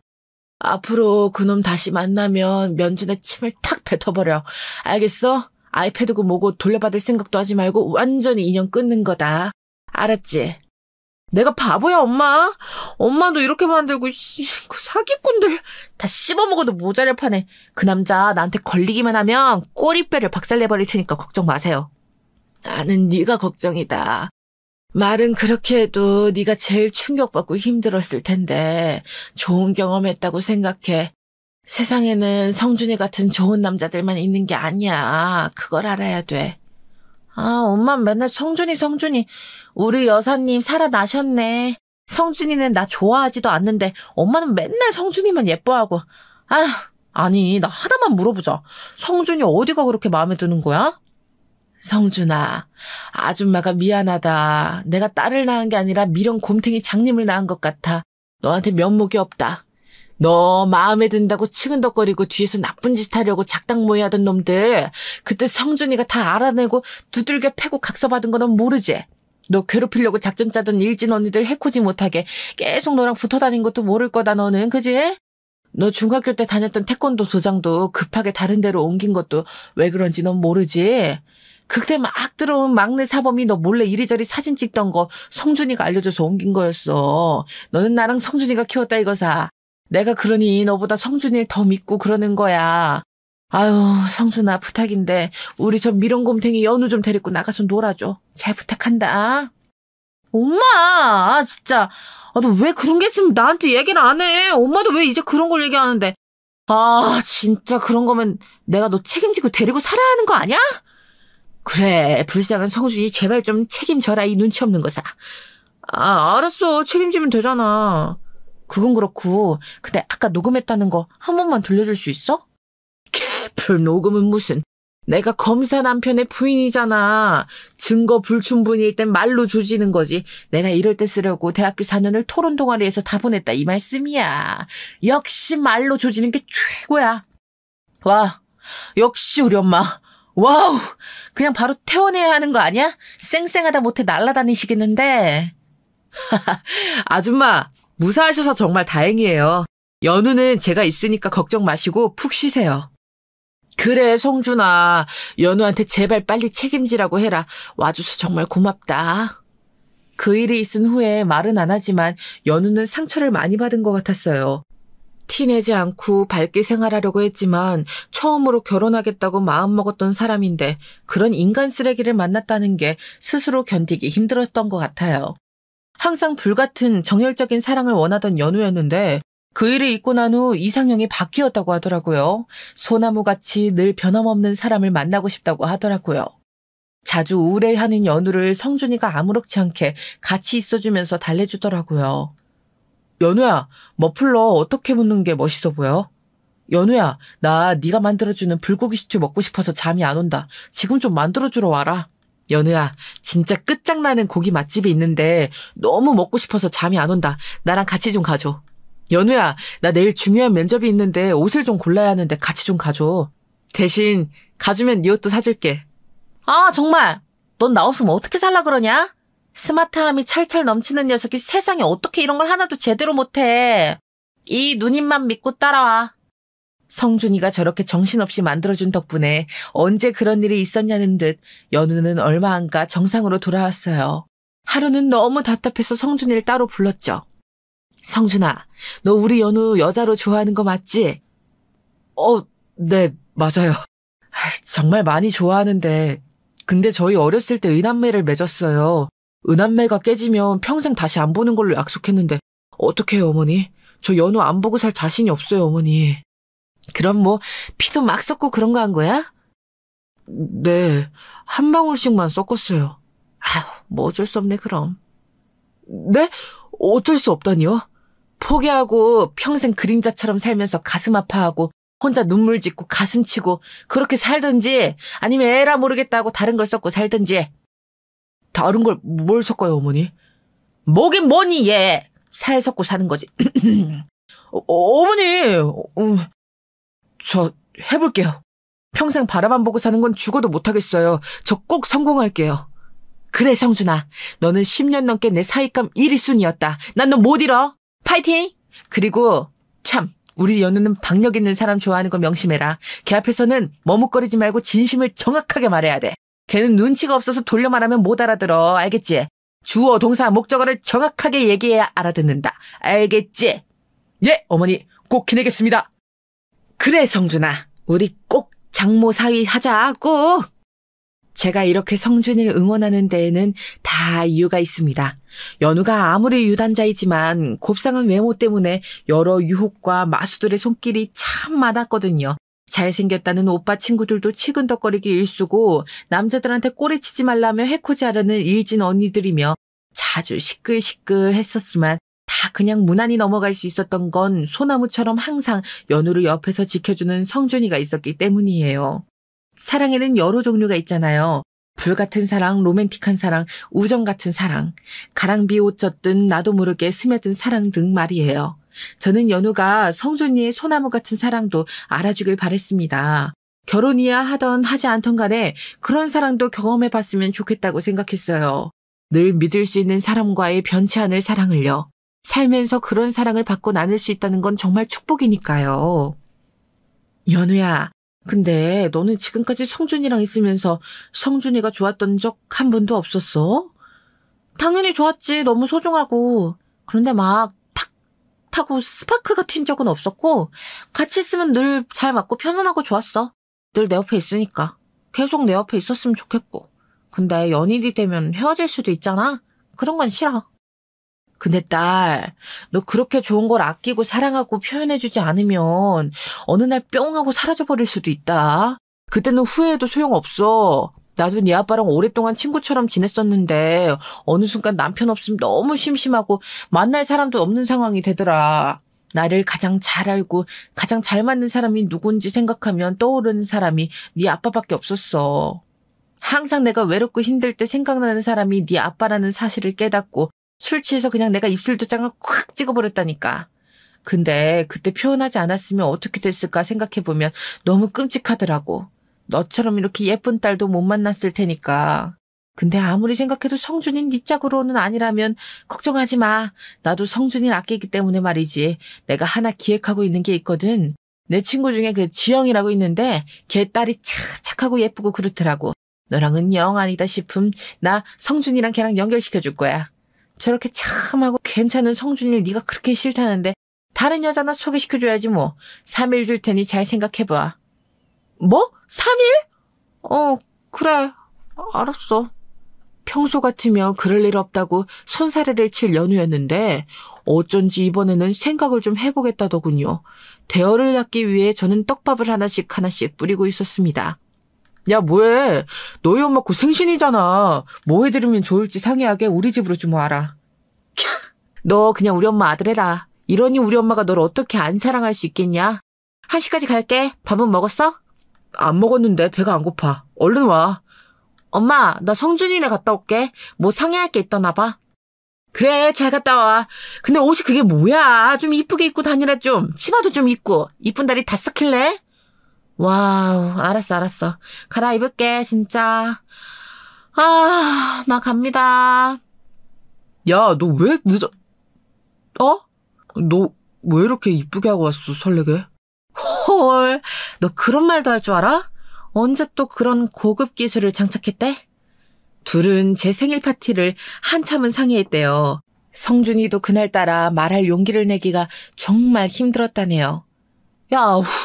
앞으로 그놈 다시 만나면 면전에 침을 탁 뱉어버려. 알겠어? 아이패드고 뭐고 돌려받을 생각도 하지 말고 완전히 인연 끊는 거다. 알았지? 내가 바보야, 엄마? 엄마도 이렇게 만들고, 그 사기꾼들. 다 씹어먹어도 모자랄 판에. 그 남자 나한테 걸리기만 하면 꼬리뼈를 박살내버릴 테니까 걱정 마세요. 나는 네가 걱정이다. 말은 그렇게 해도 네가 제일 충격받고 힘들었을 텐데 좋은 경험했다고 생각해. 세상에는 성준이 같은 좋은 남자들만 있는 게 아니야. 그걸 알아야 돼. 엄마 맨날 성준이. 우리 여사님 살아나셨네. 성준이는 나 좋아하지도 않는데 엄마는 맨날 성준이만 예뻐하고. 아니 나 하나만 물어보자. 성준이 어디가 그렇게 마음에 드는 거야? 성준아, 아줌마가 미안하다. 내가 딸을 낳은 게 아니라 미련 곰탱이 장님을 낳은 것 같아. 너한테 면목이 없다. 너 마음에 든다고 치근덕거리고 뒤에서 나쁜 짓 하려고 작당모의 하던 놈들, 그때 성준이가 다 알아내고 두들겨 패고 각서받은 거 넌 모르지? 너 괴롭히려고 작전 짜던 일진 언니들 해코지 못하게 계속 너랑 붙어 다닌 것도 모를 거다, 너는. 그지? 너 중학교 때 다녔던 태권도 도장도 급하게 다른 데로 옮긴 것도 왜 그런지 넌 모르지? 그때 막 들어온 막내 사범이 너 몰래 이리저리 사진 찍던 거 성준이가 알려줘서 옮긴 거였어. 너는 나랑 성준이가 키웠다 이거사. 내가 그러니 너보다 성준이를 더 믿고 그러는 거야. 아유, 성준아, 부탁인데 우리 저 미련곰탱이 연우 좀 데리고 나가서 놀아줘. 잘 부탁한다. 엄마, 진짜. 너 왜 그런 게 있으면 나한테 얘기를 안 해? 엄마도 왜 이제 그런 걸 얘기하는데. 진짜 그런 거면 내가 너 책임지고 데리고 살아야 하는 거 아니야? 그래, 불쌍한 성준이 제발 좀 책임져라, 이 눈치 없는 거사. 알았어. 책임지면 되잖아. 그건 그렇고, 근데 아까 녹음했다는 거 한 번만 들려줄 수 있어? 개풀 녹음은 무슨. 내가 검사 남편의 부인이잖아. 증거 불충분일 땐 말로 조지는 거지. 내가 이럴 때 쓰려고 대학교 4년을 토론 동아리에서 다 보냈다 이 말씀이야. 역시 말로 조지는 게 최고야. 와, 역시 우리 엄마. 와우, 그냥 바로 퇴원해야 하는 거 아니야? 쌩쌩하다 못해 날아다니시겠는데. 아줌마, 무사하셔서 정말 다행이에요. 연우는 제가 있으니까 걱정 마시고 푹 쉬세요. 그래, 성준아. 연우한테 제발 빨리 책임지라고 해라. 와줘서 정말 고맙다. 그 일이 있은 후에 말은 안 하지만 연우는 상처를 많이 받은 것 같았어요. 티내지 않고 밝게 생활하려고 했지만 처음으로 결혼하겠다고 마음먹었던 사람인데 그런 인간 쓰레기를 만났다는 게 스스로 견디기 힘들었던 것 같아요. 항상 불같은 정열적인 사랑을 원하던 연우였는데 그 일을 잊고 난 후 이상형이 바뀌었다고 하더라고요. 소나무같이 늘 변함없는 사람을 만나고 싶다고 하더라고요. 자주 우울해하는 연우를 성준이가 아무렇지 않게 같이 있어주면서 달래주더라고요. 연우야, 머플러 어떻게 묶는 게 멋있어 보여? 연우야, 나 네가 만들어주는 불고기 스튜 먹고 싶어서 잠이 안 온다. 지금 좀 만들어주러 와라. 연우야, 진짜 끝장나는 고기 맛집이 있는데 너무 먹고 싶어서 잠이 안 온다. 나랑 같이 좀 가줘. 연우야, 나 내일 중요한 면접이 있는데 옷을 좀 골라야 하는데 같이 좀 가줘. 대신 가주면 네 옷도 사줄게. 정말. 넌 나 없으면 어떻게 살라 그러냐? 스마트함이 철철 넘치는 녀석이 세상에 어떻게 이런 걸 하나도 제대로 못해. 이 누님만 믿고 따라와. 성준이가 저렇게 정신없이 만들어준 덕분에 언제 그런 일이 있었냐는 듯 연우는 얼마 안 가 정상으로 돌아왔어요. 하루는 너무 답답해서 성준이를 따로 불렀죠. 성준아, 너 우리 연우 여자로 좋아하는 거 맞지? 네, 맞아요. 정말 많이 좋아하는데 근데 저희 어렸을 때 의남매를 맺었어요. 의남매가 깨지면 평생 다시 안 보는 걸로 약속했는데 어떡해요, 어머니? 저 연우 안 보고 살 자신이 없어요, 어머니. 그럼 뭐 피도 막 섞고 그런 거 한 거야? 네, 한 방울씩만 섞었어요. 뭐 어쩔 수 없네, 그럼. 네? 어쩔 수 없다니요? 포기하고 평생 그림자처럼 살면서 가슴 아파하고 혼자 눈물 짓고 가슴 치고 그렇게 살든지 아니면 에라 모르겠다고 다른 걸 섞고 살든지. 다른 걸 뭘 섞어요, 어머니? 뭐긴 뭐니, 얘. 살 섞고 사는 거지. 어머니, 저 해볼게요. 평생 바라만 보고 사는 건 죽어도 못하겠어요. 저 꼭 성공할게요. 그래, 성준아. 너는 10년 넘게 내 사익감 1위 순위였다. 난 너 못 잃어. 파이팅! 그리고 참 우리 연우는 박력 있는 사람 좋아하는 거 명심해라. 걔 앞에서는 머뭇거리지 말고 진심을 정확하게 말해야 돼. 걔는 눈치가 없어서 돌려 말하면 못 알아들어. 알겠지? 주어, 동사, 목적어를 정확하게 얘기해야 알아듣는다. 알겠지? 예, 어머니 꼭 기내겠습니다. 그래, 성준아. 우리 꼭 장모 사위 하자, 꼭. 제가 이렇게 성준이를 응원하는 데에는 다 이유가 있습니다. 연우가 아무리 유단자이지만 곱상한 외모 때문에 여러 유혹과 마수들의 손길이 참 많았거든요. 잘생겼다는 오빠 친구들도 치근덕거리기 일쑤고 남자들한테 꼬리치지 말라며 해코지하려는 일진 언니들이며 자주 시끌시끌 했었지만 다 그냥 무난히 넘어갈 수 있었던 건 소나무처럼 항상 연우를 옆에서 지켜주는 성준이가 있었기 때문이에요. 사랑에는 여러 종류가 있잖아요. 불같은 사랑, 로맨틱한 사랑, 우정 같은 사랑, 가랑비 옷 젖든 나도 모르게 스며든 사랑 등 말이에요. 저는 연우가 성준이의 소나무 같은 사랑도 알아주길 바랬습니다. 결혼이야 하던 하지 않던 간에 그런 사랑도 경험해봤으면 좋겠다고 생각했어요. 늘 믿을 수 있는 사람과의 변치 않을 사랑을요. 살면서 그런 사랑을 받고 나눌 수 있다는 건 정말 축복이니까요. 연우야, 근데 너는 지금까지 성준이랑 있으면서 성준이가 좋았던 적 한 번도 없었어? 당연히 좋았지. 너무 소중하고. 그런데 막 팍 타고 스파크가 튄 적은 없었고 같이 있으면 늘 잘 맞고 편안하고 좋았어. 늘 내 옆에 있으니까. 계속 내 옆에 있었으면 좋겠고. 근데 연인이 되면 헤어질 수도 있잖아. 그런 건 싫어. 근데 딸, 너 그렇게 좋은 걸 아끼고 사랑하고 표현해주지 않으면 어느 날 뿅 하고 사라져버릴 수도 있다. 그때는 후회해도 소용없어. 나도 네 아빠랑 오랫동안 친구처럼 지냈었는데 어느 순간 남편 없으면 너무 심심하고 만날 사람도 없는 상황이 되더라. 나를 가장 잘 알고 가장 잘 맞는 사람이 누군지 생각하면 떠오르는 사람이 네 아빠밖에 없었어. 항상 내가 외롭고 힘들 때 생각나는 사람이 네 아빠라는 사실을 깨닫고 술 취해서 그냥 내가 입술도장을 콱 찍어버렸다니까. 근데 그때 표현하지 않았으면 어떻게 됐을까 생각해보면 너무 끔찍하더라고. 너처럼 이렇게 예쁜 딸도 못 만났을 테니까. 근데 아무리 생각해도 성준이 네 짝으로는 아니라면 걱정하지 마. 나도 성준이를 아끼기 때문에 말이지. 내가 하나 기획하고 있는 게 있거든. 내 친구 중에 그 지영이라고 있는데 걔 딸이 착하고 예쁘고 그렇더라고. 너랑은 영 아니다 싶음 나 성준이랑 걔랑 연결시켜줄 거야. 저렇게 참하고 괜찮은 성준이를 네가 그렇게 싫다는데 다른 여자나 소개시켜줘야지 뭐. 3일 줄 테니 잘 생각해봐. 뭐? 3일? 그래. 알았어. 평소 같으면 그럴 일 없다고 손사래를 칠 연우였는데 어쩐지 이번에는 생각을 좀 해보겠다더군요. 대어를 낳기 위해 저는 떡밥을 하나씩 뿌리고 있었습니다. 야, 뭐해? 너희 엄마 곧 생신이잖아. 뭐 해드리면 좋을지 상의하게 우리 집으로 좀 와라. 너 그냥 우리 엄마 아들 해라. 이러니 우리 엄마가 너를 어떻게 안 사랑할 수 있겠냐? 1시까지 갈게. 밥은 먹었어? 안 먹었는데 배가 안 고파. 얼른 와. 엄마, 나 성준이네 갔다 올게. 뭐 상의할 게 있다나 봐. 그래, 잘 갔다 와. 근데 옷이 그게 뭐야? 좀 이쁘게 입고 다니라 좀. 치마도 좀 입고. 이쁜 다리 다 썩힐래? 와우, 알았어. 갈아입을게, 진짜. 나 갑니다. 야, 너 왜 늦어? 너 왜 이렇게 이쁘게 하고 왔어, 설레게? 헐, 너 그런 말도 할 줄 알아? 언제 또 그런 고급 기술을 장착했대? 둘은 제 생일 파티를 한참은 상의했대요. 성준이도 그날따라 말할 용기를 내기가 정말 힘들었다네요. 야,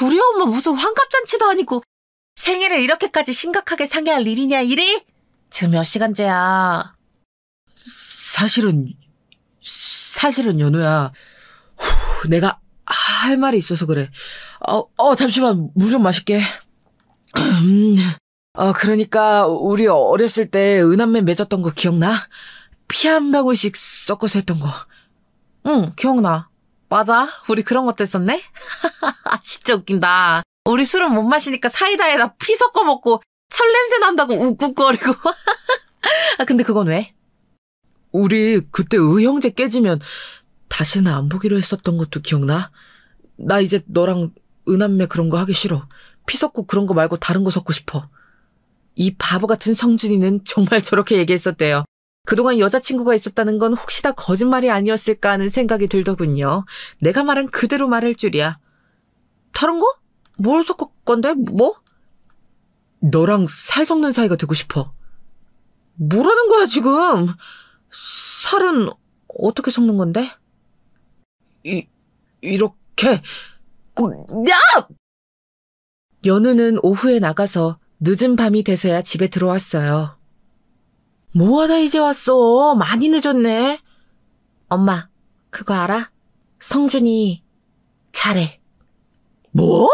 우리 엄마 무슨 환갑잔치도 아니고 생일을 이렇게까지 심각하게 상의할 일이냐, 일이? 지금 몇 시간째야? 사실은 연우야. 내가 할 말이 있어서 그래. 잠시만 물 좀 마실게. 그러니까 우리 어렸을 때 은한매 맺었던 거 기억나? 피 한 방울씩 섞어서 했던 거. 응, 기억나. 맞아. 우리 그런 것도 했었네? 진짜 웃긴다. 우리 술은 못 마시니까 사이다에다 피 섞어 먹고 철 냄새 난다고 욱욱거리고. 근데 그건 왜? 우리 그때 의형제 깨지면 다시는 안 보기로 했었던 것도 기억나? 나 이제 너랑 은한매 그런 거 하기 싫어. 피 섞고 그런 거 말고 다른 거 섞고 싶어. 이 바보 같은 성준이는 정말 저렇게 얘기했었대요. 그동안 여자친구가 있었다는 건 혹시 다 거짓말이 아니었을까 하는 생각이 들더군요. 내가 말한 그대로 말할 줄이야. 다른 거? 뭘 섞을 건데? 뭐? 너랑 살 섞는 사이가 되고 싶어. 뭐라는 거야, 지금? 살은 어떻게 섞는 건데? 이렇게. 야! 연우는 오후에 나가서 늦은 밤이 돼서야 집에 들어왔어요. 뭐하다 이제 왔어? 많이 늦었네. 엄마, 그거 알아? 성준이 잘해. 뭐?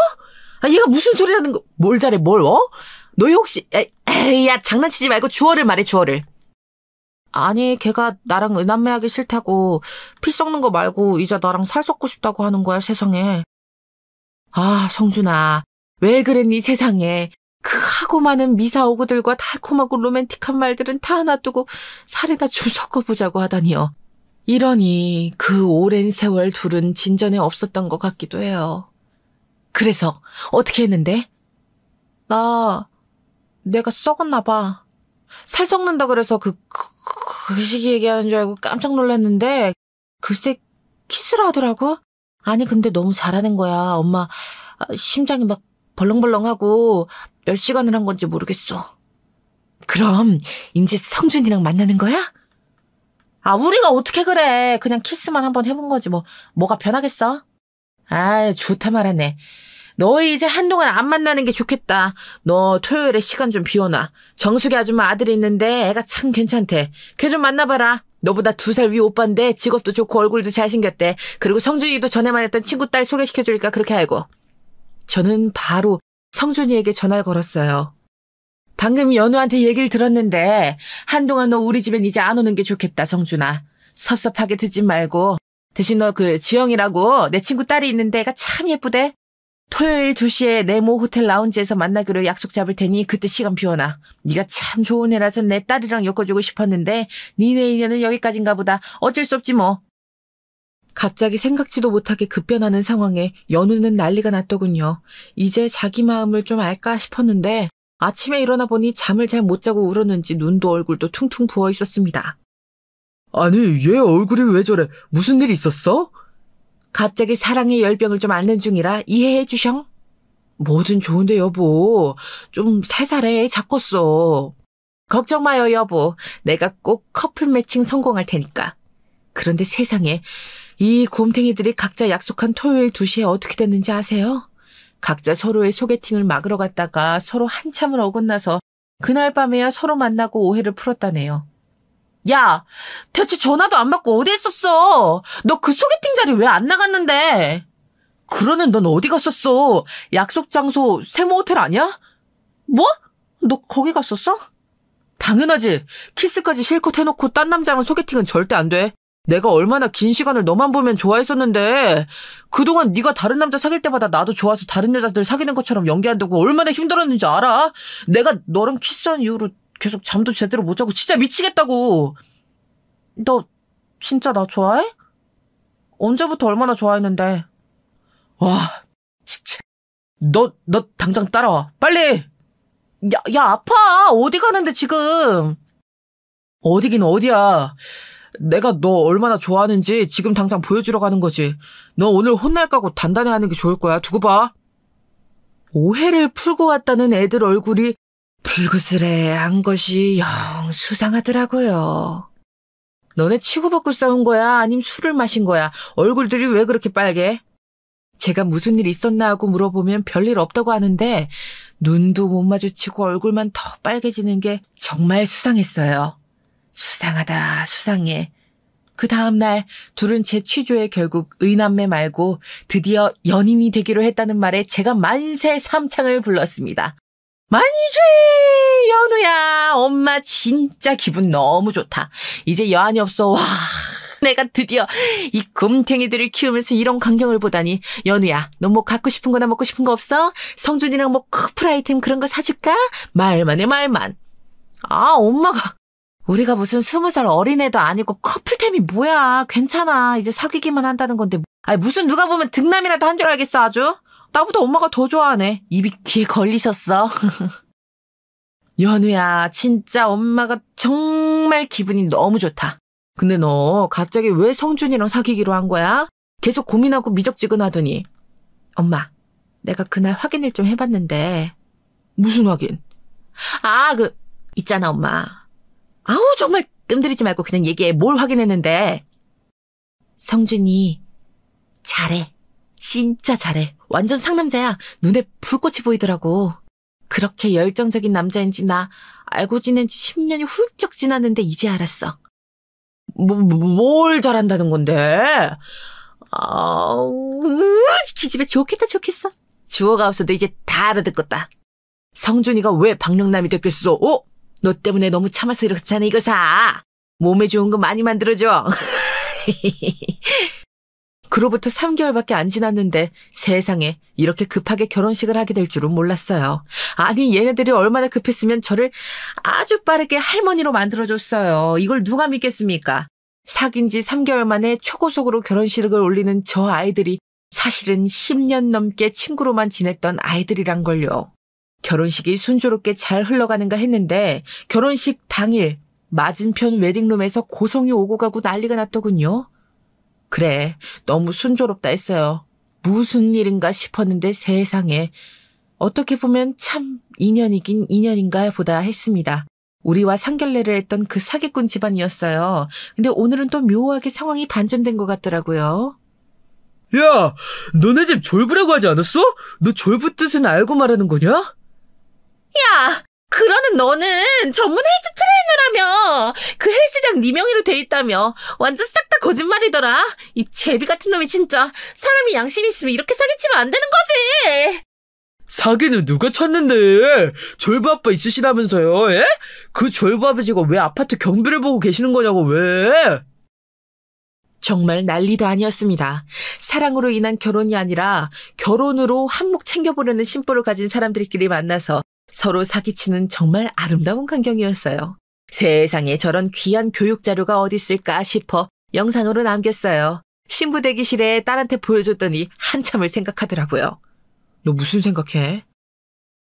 얘가 무슨 소리라는 거? 뭘 잘해, 뭘, 너희 혹시, 야, 장난치지 말고 주어를 말해, 주어를. 아니, 걔가 나랑 은남매하기 싫다고 피 썩는 거 말고 이제 나랑 살 썩고 싶다고 하는 거야, 세상에. 아, 성준아, 왜 그랬니, 세상에. 그 하고 많은 미사오구들과 달콤하고 로맨틱한 말들은 다 놔두고 살에다 좀 섞어보자고 하다니요. 이러니 그 오랜 세월 둘은 진전에 없었던 것 같기도 해요. 그래서 어떻게 했는데? 내가 썩었나 봐. 살 썩는다 그래서 그 시기 얘기하는 줄 알고 깜짝 놀랐는데 글쎄 키스를 하더라고. 아니 근데 너무 잘하는 거야. 엄마 심장이 막 벌렁벌렁하고 몇 시간을 한 건지 모르겠어. 그럼 이제 성준이랑 만나는 거야? 우리가 어떻게 그래. 그냥 키스만 한번 해본 거지 뭐가 변하겠어? 좋다 말하네. 너희 이제 한동안 안 만나는 게 좋겠다. 너 토요일에 시간 좀 비워놔. 정숙이 아줌마 아들이 있는데 애가 참 괜찮대. 걔 좀 만나봐라. 너보다 2살 위 오빠인데 직업도 좋고 얼굴도 잘생겼대. 그리고 성준이도 전에만 했던 친구 딸 소개시켜주니까 그렇게 알고. 저는 바로 성준이에게 전화를 걸었어요. 방금 연우한테 얘기를 들었는데 한동안 너 우리 집엔 이제 안 오는 게 좋겠다, 성준아. 섭섭하게 듣지 말고 대신 너 그 지영이라고 내 친구 딸이 있는데 애가 참 예쁘대. 토요일 2시에 네모 호텔 라운지에서 만나기로 약속 잡을 테니 그때 시간 비워놔. 네가 참 좋은 애라서 내 딸이랑 엮어주고 싶었는데 니네 인연은 여기까지인가 보다. 어쩔 수 없지 뭐. 갑자기 생각지도 못하게 급변하는 상황에 연우는 난리가 났더군요. 이제 자기 마음을 좀 알까 싶었는데 아침에 일어나 보니 잠을 잘 못 자고 울었는지 눈도 얼굴도 퉁퉁 부어 있었습니다. 아니, 얘 얼굴이 왜 저래? 무슨 일 있었어? 갑자기 사랑의 열병을 좀 앓는 중이라 이해해 주셔. 뭐든 좋은데 여보. 좀 살살해. 잡겄어. 걱정 마요 여보. 내가 꼭 커플 매칭 성공할 테니까. 그런데 세상에 이 곰탱이들이 각자 약속한 토요일 2시에 어떻게 됐는지 아세요? 각자 서로의 소개팅을 막으러 갔다가 서로 한참을 어긋나서 그날 밤에야 서로 만나고 오해를 풀었다네요. 야, 대체 전화도 안 받고 어디 있었어? 너 그 소개팅 자리 왜 안 나갔는데? 그러는 넌 어디 갔었어? 약속 장소 세모 호텔 아니야? 뭐? 너 거기 갔었어? 당연하지. 키스까지 실컷 해놓고 딴 남자랑 소개팅은 절대 안 돼. 내가 얼마나 긴 시간을 너만 보면 좋아했었는데 그동안 네가 다른 남자 사귈 때마다 나도 좋아서 다른 여자들 사귀는 것처럼 연기한다고 얼마나 힘들었는지 알아? 내가 너랑 키스한 이후로 계속 잠도 제대로 못 자고 진짜 미치겠다고. 너 진짜 나 좋아해? 언제부터 얼마나 좋아했는데. 와 진짜. 너 당장 따라와. 빨리. 야 아파. 어디 가는데 지금. 어디긴 어디야. 내가 너 얼마나 좋아하는지 지금 당장 보여주러 가는 거지. 너 오늘 혼날 거고 단단히 하는 게 좋을 거야. 두고 봐. 오해를 풀고 왔다는 애들 얼굴이 불그스레한 것이 영 수상하더라고요. 너네 치고받고 싸운 거야? 아님 술을 마신 거야? 얼굴들이 왜 그렇게 빨개? 제가 무슨 일 있었나 하고 물어보면 별일 없다고 하는데 눈도 못 마주치고 얼굴만 더 빨개지는 게 정말 수상했어요. 수상하다 수상해. 그 다음날 둘은 제 취조에 결국 의남매 말고 드디어 연인이 되기로 했다는 말에 제가 만세 삼창을 불렀습니다. 만세 연우야 엄마 진짜 기분 너무 좋다. 이제 여한이 없어. 와 내가 드디어 이 곰탱이들을 키우면서 이런 광경을 보다니. 연우야 너 뭐 갖고 싶은 거나 먹고 싶은 거 없어? 성준이랑 뭐 커플 아이템 그런 거 사줄까? 말만 해 말만. 엄마가 우리가 무슨 20살 어린애도 아니고 커플템이 뭐야. 괜찮아. 이제 사귀기만 한다는 건데. 무슨 누가 보면 득남이라도 한 줄 알겠어 아주. 나보다 엄마가 더 좋아하네. 입이 귀에 걸리셨어. 연우야 진짜 엄마가 정말 기분이 너무 좋다. 근데 너 갑자기 왜 성준이랑 사귀기로 한 거야? 계속 고민하고 미적지근하더니. 엄마 내가 그날 확인을 좀 해봤는데. 무슨 확인? 있잖아, 엄마. 아우, 정말 뜸들이지 말고 그냥 얘기해. 뭘 확인했는데. 성준이 잘해. 진짜 잘해. 완전 상남자야. 눈에 불꽃이 보이더라고. 그렇게 열정적인 남자인지 나 알고 지낸 지 10년이 훌쩍 지났는데 이제 알았어. 뭘 잘한다는 건데? 기집애 좋겠어. 주어가 없어도 이제 다 알아듣겠다. 성준이가 왜 박령남이 됐겠어? 너 때문에 너무 참아서 이렇잖아. 이거 사. 몸에 좋은 거 많이 만들어줘. 그로부터 3개월밖에 안 지났는데 세상에 이렇게 급하게 결혼식을 하게 될 줄은 몰랐어요. 아니, 얘네들이 얼마나 급했으면 저를 아주 빠르게 할머니로 만들어줬어요. 이걸 누가 믿겠습니까? 사귄 지 3개월 만에 초고속으로 결혼식을 올리는 저 아이들이 사실은 10년 넘게 친구로만 지냈던 아이들이란걸요. 결혼식이 순조롭게 잘 흘러가는가 했는데 결혼식 당일 맞은편 웨딩룸에서 고성이 오고 가고 난리가 났더군요. 그래, 너무 순조롭다 했어요. 무슨 일인가 싶었는데 세상에. 어떻게 보면 참 인연이긴 인연인가 보다 했습니다. 우리와 상견례를 했던 그 사기꾼 집안이었어요. 근데 오늘은 또 묘하게 상황이 반전된 것 같더라고요. 야, 너네 집 졸부라고 하지 않았어? 너 졸부 뜻은 알고 말하는 거냐? 야, 그러는 너는 전문 헬스 트레이너라며. 그 헬스장 네 명의로 돼 있다며. 완전 싹 다 거짓말이더라. 이 제비 같은 놈이 진짜. 사람이 양심이 있으면 이렇게 사기치면 안 되는 거지. 사기는 누가 쳤는데? 졸부 아빠 있으시다면서요? 예? 그 졸부 아버지가 왜 아파트 경비를 보고 계시는 거냐고, 왜? 정말 난리도 아니었습니다. 사랑으로 인한 결혼이 아니라 결혼으로 한몫 챙겨보려는 심보를 가진 사람들끼리 만나서 서로 사기치는 정말 아름다운 광경이었어요. 세상에 저런 귀한 교육 자료가 어디 있을까 싶어 영상으로 남겼어요. 신부 대기실에 딸한테 보여줬더니 한참을 생각하더라고요. 너 무슨 생각해?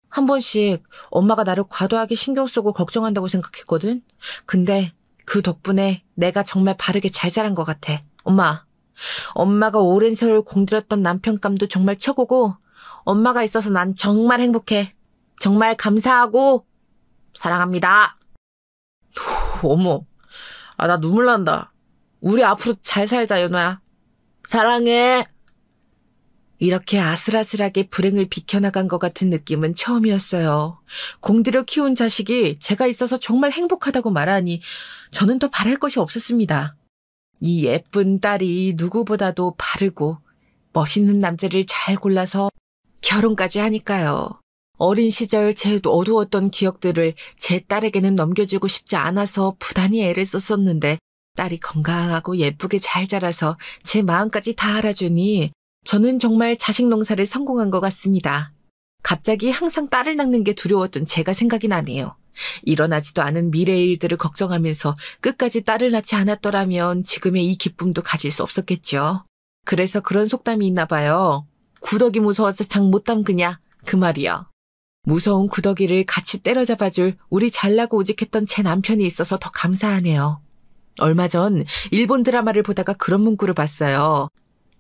한 번씩 엄마가 나를 과도하게 신경 쓰고 걱정한다고 생각했거든. 근데 그 덕분에 내가 정말 바르게 잘 자란 것 같아. 엄마가 오랜 세월 공들였던 남편감도 정말 최고고 엄마가 있어서 난 정말 행복해. 정말 감사하고 사랑합니다. 어머, 나 눈물 난다. 우리 앞으로 잘 살자, 연아야. 사랑해. 이렇게 아슬아슬하게 불행을 비켜나간 것 같은 느낌은 처음이었어요. 공들여 키운 자식이 제가 있어서 정말 행복하다고 말하니 저는 더 바랄 것이 없었습니다. 이 예쁜 딸이 누구보다도 바르고 멋있는 남자를 잘 골라서 결혼까지 하니까요. 어린 시절 제 어두웠던 기억들을 제 딸에게는 넘겨주고 싶지 않아서 부단히 애를 썼었는데 딸이 건강하고 예쁘게 잘 자라서 제 마음까지 다 알아주니 저는 정말 자식 농사를 성공한 것 같습니다. 갑자기 항상 딸을 낳는 게 두려웠던 제가 생각이 나네요. 일어나지도 않은 미래의 일들을 걱정하면서 끝까지 딸을 낳지 않았더라면 지금의 이 기쁨도 가질 수 없었겠죠. 그래서 그런 속담이 있나 봐요. 구더기 무서워서 장 못 담그냐, 그 말이요. 무서운 구더기를 같이 때려잡아줄 우리 잘나고 우직했던 제 남편이 있어서 더 감사하네요. 얼마 전 일본 드라마를 보다가 그런 문구를 봤어요.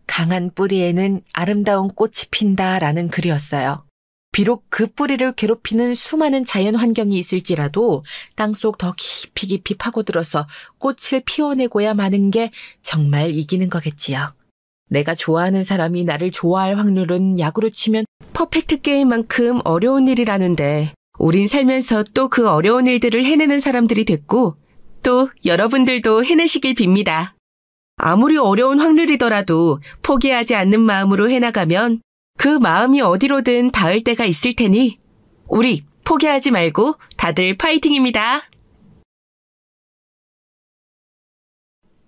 강한 뿌리에는 아름다운 꽃이 핀다라는 글이었어요. 비록 그 뿌리를 괴롭히는 수많은 자연 환경이 있을지라도 땅속 더 깊이 파고들어서 꽃을 피워내고야 마는 게 정말 이기는 거겠지요. 내가 좋아하는 사람이 나를 좋아할 확률은 야구로 치면 퍼펙트 게임만큼 어려운 일이라는데 우린 살면서 또 그 어려운 일들을 해내는 사람들이 됐고 또 여러분들도 해내시길 빕니다. 아무리 어려운 확률이더라도 포기하지 않는 마음으로 해나가면 그 마음이 어디로든 닿을 때가 있을 테니 우리 포기하지 말고 다들 파이팅입니다.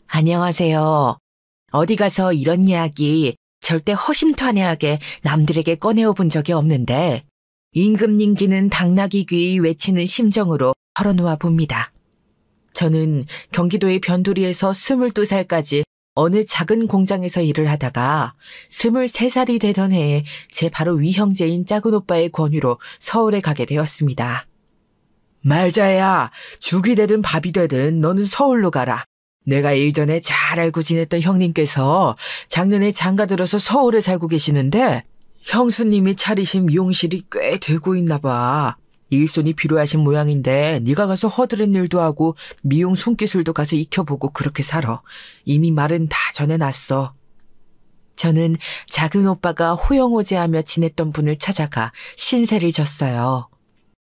안녕하세요. 어디 가서 이런 이야기 절대 허심탄회하게 남들에게 꺼내어 본 적이 없는데 임금님기는 당나귀 귀 외치는 심정으로 털어놓아 봅니다. 저는 경기도의 변두리에서 22살까지 어느 작은 공장에서 일을 하다가 23살이 되던 해에 제 바로 위형제인 작은 오빠의 권유로 서울에 가게 되었습니다. 말자야, 죽이 되든 밥이 되든 너는 서울로 가라. 내가 일전에 잘 알고 지냈던 형님께서 작년에 장가 들어서 서울에 살고 계시는데 형수님이 차리신 미용실이 꽤 되고 있나 봐. 일손이 필요하신 모양인데 네가 가서 허드렛 일도 하고 미용 손기술도 가서 익혀보고 그렇게 살아. 이미 말은 다 전해놨어. 저는 작은 오빠가 호영호재하며 지냈던 분을 찾아가 신세를 졌어요.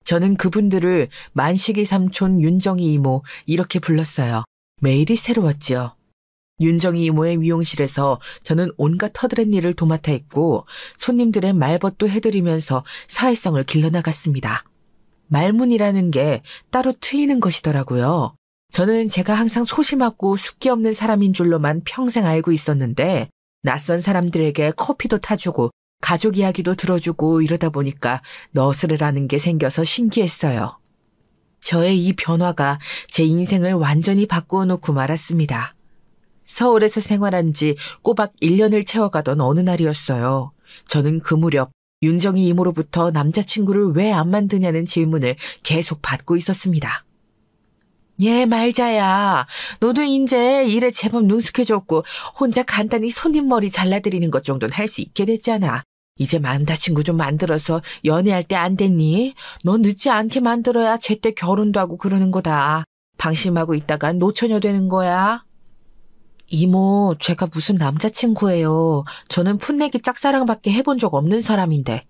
저는 그분들을 만식이 삼촌, 윤정이 이모 이렇게 불렀어요. 매일이 새로웠지요. 윤정이 이모의 미용실에서 저는 온갖 허드렛 일을 도맡아 했고 손님들의 말벗도 해드리면서 사회성을 길러나갔습니다. 말문이라는 게 따로 트이는 것이더라고요. 저는 제가 항상 소심하고 숫기 없는 사람인 줄로만 평생 알고 있었는데 낯선 사람들에게 커피도 타주고 가족 이야기도 들어주고 이러다 보니까 너스레라는 게 생겨서 신기했어요. 저의 이 변화가 제 인생을 완전히 바꾸어 놓고 말았습니다. 서울에서 생활한 지 꼬박 1년을 채워가던 어느 날이었어요. 저는 그 무렵 윤정이 이모로부터 남자친구를 왜 안 만드냐는 질문을 계속 받고 있었습니다. 예, 말자야. 너도 이제 일에 제법 능숙해졌고 혼자 간단히 손님 머리 잘라드리는 것 정도는 할 수 있게 됐잖아. 이제 남자친구 좀 만들어서 연애할 때 안 됐니? 너 늦지 않게 만들어야 제때 결혼도 하고 그러는 거다. 방심하고 있다가 노처녀 되는 거야. 이모, 제가 무슨 남자친구예요. 저는 풋내기 짝사랑밖에 해본 적 없는 사람인데.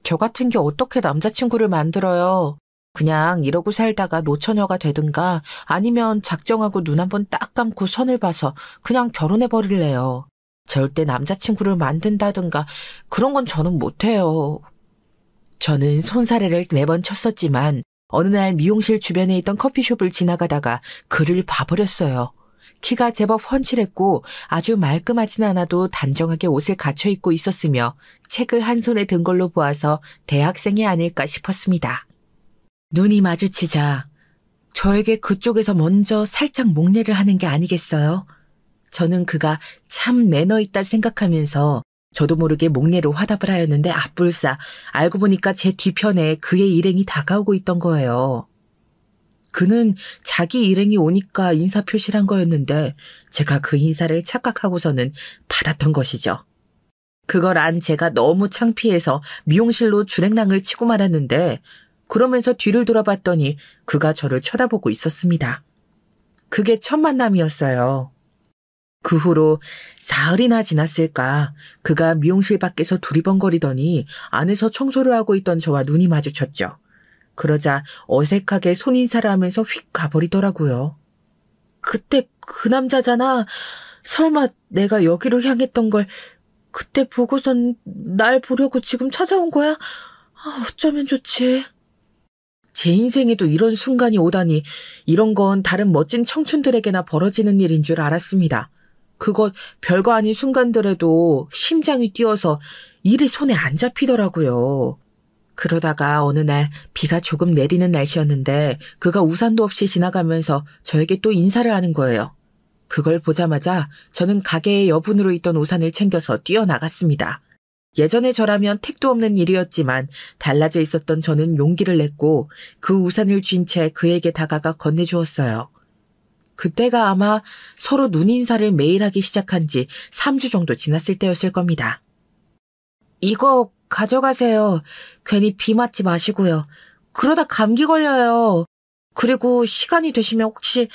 저 같은 게 어떻게 남자친구를 만들어요? 그냥 이러고 살다가 노처녀가 되든가 아니면 작정하고 눈 한번 딱 감고 선을 봐서 그냥 결혼해버릴래요. 절대 남자친구를 만든다든가 그런 건 저는 못해요. 저는 손사래를 매번 쳤었지만 어느 날 미용실 주변에 있던 커피숍을 지나가다가 그를 봐버렸어요. 키가 제법 훤칠했고 아주 말끔하진 않아도 단정하게 옷을 갖춰 입고 있었으며 책을 한 손에 든 걸로 보아서 대학생이 아닐까 싶었습니다. 눈이 마주치자 저에게 그쪽에서 먼저 살짝 목례를 하는 게 아니겠어요? 저는 그가 참 매너 있다 생각하면서 저도 모르게 목례로 화답을 하였는데 앞불싸 알고 보니까 제 뒤편에 그의 일행이 다가오고 있던 거예요. 그는 자기 일행이 오니까 인사표시를 한 거였는데 제가 그 인사를 착각하고서는 받았던 것이죠. 그걸 안 제가 너무 창피해서 미용실로 주랭랑을 치고 말았는데 그러면서 뒤를 돌아봤더니 그가 저를 쳐다보고 있었습니다. 그게 첫 만남이었어요. 그 후로 사흘이나 지났을까 그가 미용실 밖에서 두리번거리더니 안에서 청소를 하고 있던 저와 눈이 마주쳤죠. 그러자 어색하게 손인사를 하면서 휙 가버리더라고요. 그때 그 남자잖아. 설마 내가 여기로 향했던 걸 그때 보고선 날 보려고 지금 찾아온 거야? 어쩌면 좋지. 제 인생에도 이런 순간이 오다니 이런 건 다른 멋진 청춘들에게나 벌어지는 일인 줄 알았습니다. 그것 별거 아닌 순간들에도 심장이 뛰어서 일이 손에 안 잡히더라고요. 그러다가 어느 날 비가 조금 내리는 날씨였는데 그가 우산도 없이 지나가면서 저에게 또 인사를 하는 거예요. 그걸 보자마자 저는 가게에 여분으로 있던 우산을 챙겨서 뛰어나갔습니다. 예전에 저라면 택도 없는 일이었지만 달라져 있었던 저는 용기를 냈고 그 우산을 쥔 채 그에게 다가가 건네주었어요. 그때가 아마 서로 눈인사를 매일 하기 시작한 지 3주 정도 지났을 때였을 겁니다. 이거 가져가세요. 괜히 비 맞지 마시고요. 그러다 감기 걸려요. 그리고 시간이 되시면 혹시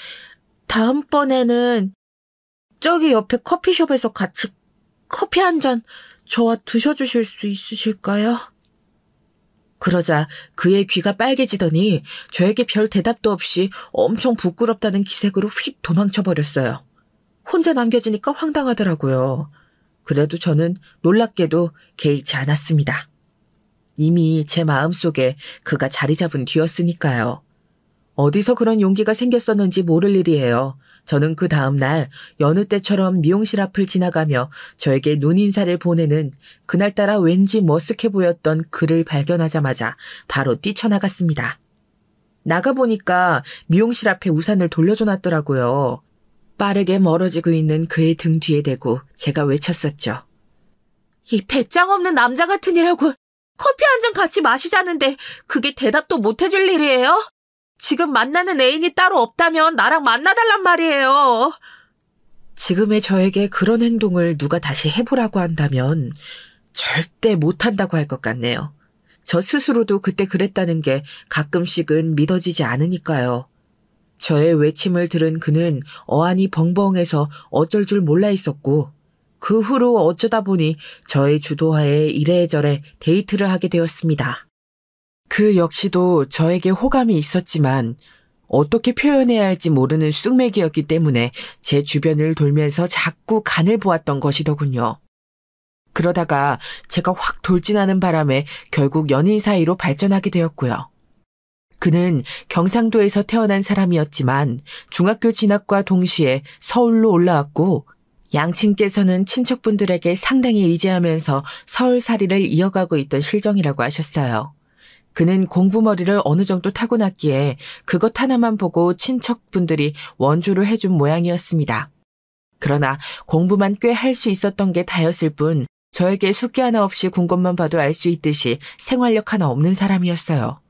다음번에는 저기 옆에 커피숍에서 같이 커피 한 잔 저와 드셔주실 수 있으실까요? 그러자 그의 귀가 빨개지더니 저에게 별 대답도 없이 엄청 부끄럽다는 기색으로 휙 도망쳐버렸어요. 혼자 남겨지니까 황당하더라고요. 그래도 저는 놀랍게도 개의치 않았습니다. 이미 제 마음속에 그가 자리 잡은 뒤였으니까요. 어디서 그런 용기가 생겼었는지 모를 일이에요. 저는 그 다음 날 여느 때처럼 미용실 앞을 지나가며 저에게 눈인사를 보내는 그날따라 왠지 머쓱해 보였던 그를 발견하자마자 바로 뛰쳐나갔습니다. 나가보니까 미용실 앞에 우산을 돌려줘 놨더라고요. 빠르게 멀어지고 있는 그의 등 뒤에 대고 제가 외쳤었죠. 이 배짱 없는 남자 같은 이라고 커피 한 잔 같이 마시자는데 그게 대답도 못 해줄 일이에요? 지금 만나는 애인이 따로 없다면 나랑 만나달란 말이에요. 지금의 저에게 그런 행동을 누가 다시 해보라고 한다면 절대 못한다고 할 것 같네요. 저 스스로도 그때 그랬다는 게 가끔씩은 믿어지지 않으니까요. 저의 외침을 들은 그는 어안이 벙벙해서 어쩔 줄 몰라 있었고 그 후로 어쩌다 보니 저의 주도하에 이래저래 데이트를 하게 되었습니다. 그 역시도 저에게 호감이 있었지만 어떻게 표현해야 할지 모르는 쑥맥이었기 때문에 제 주변을 돌면서 자꾸 간을 보았던 것이더군요. 그러다가 제가 확 돌진하는 바람에 결국 연인 사이로 발전하게 되었고요. 그는 경상도에서 태어난 사람이었지만 중학교 진학과 동시에 서울로 올라왔고 양친께서는 친척분들에게 상당히 의지하면서 서울살이를 이어가고 있던 실정이라고 하셨어요. 그는 공부머리를 어느 정도 타고났기에 그것 하나만 보고 친척분들이 원조를 해준 모양이었습니다. 그러나 공부만 꽤 할 수 있었던 게 다였을 뿐 저에게 숙기 하나 없이 군 것만 봐도 알 수 있듯이 생활력 하나 없는 사람이었어요.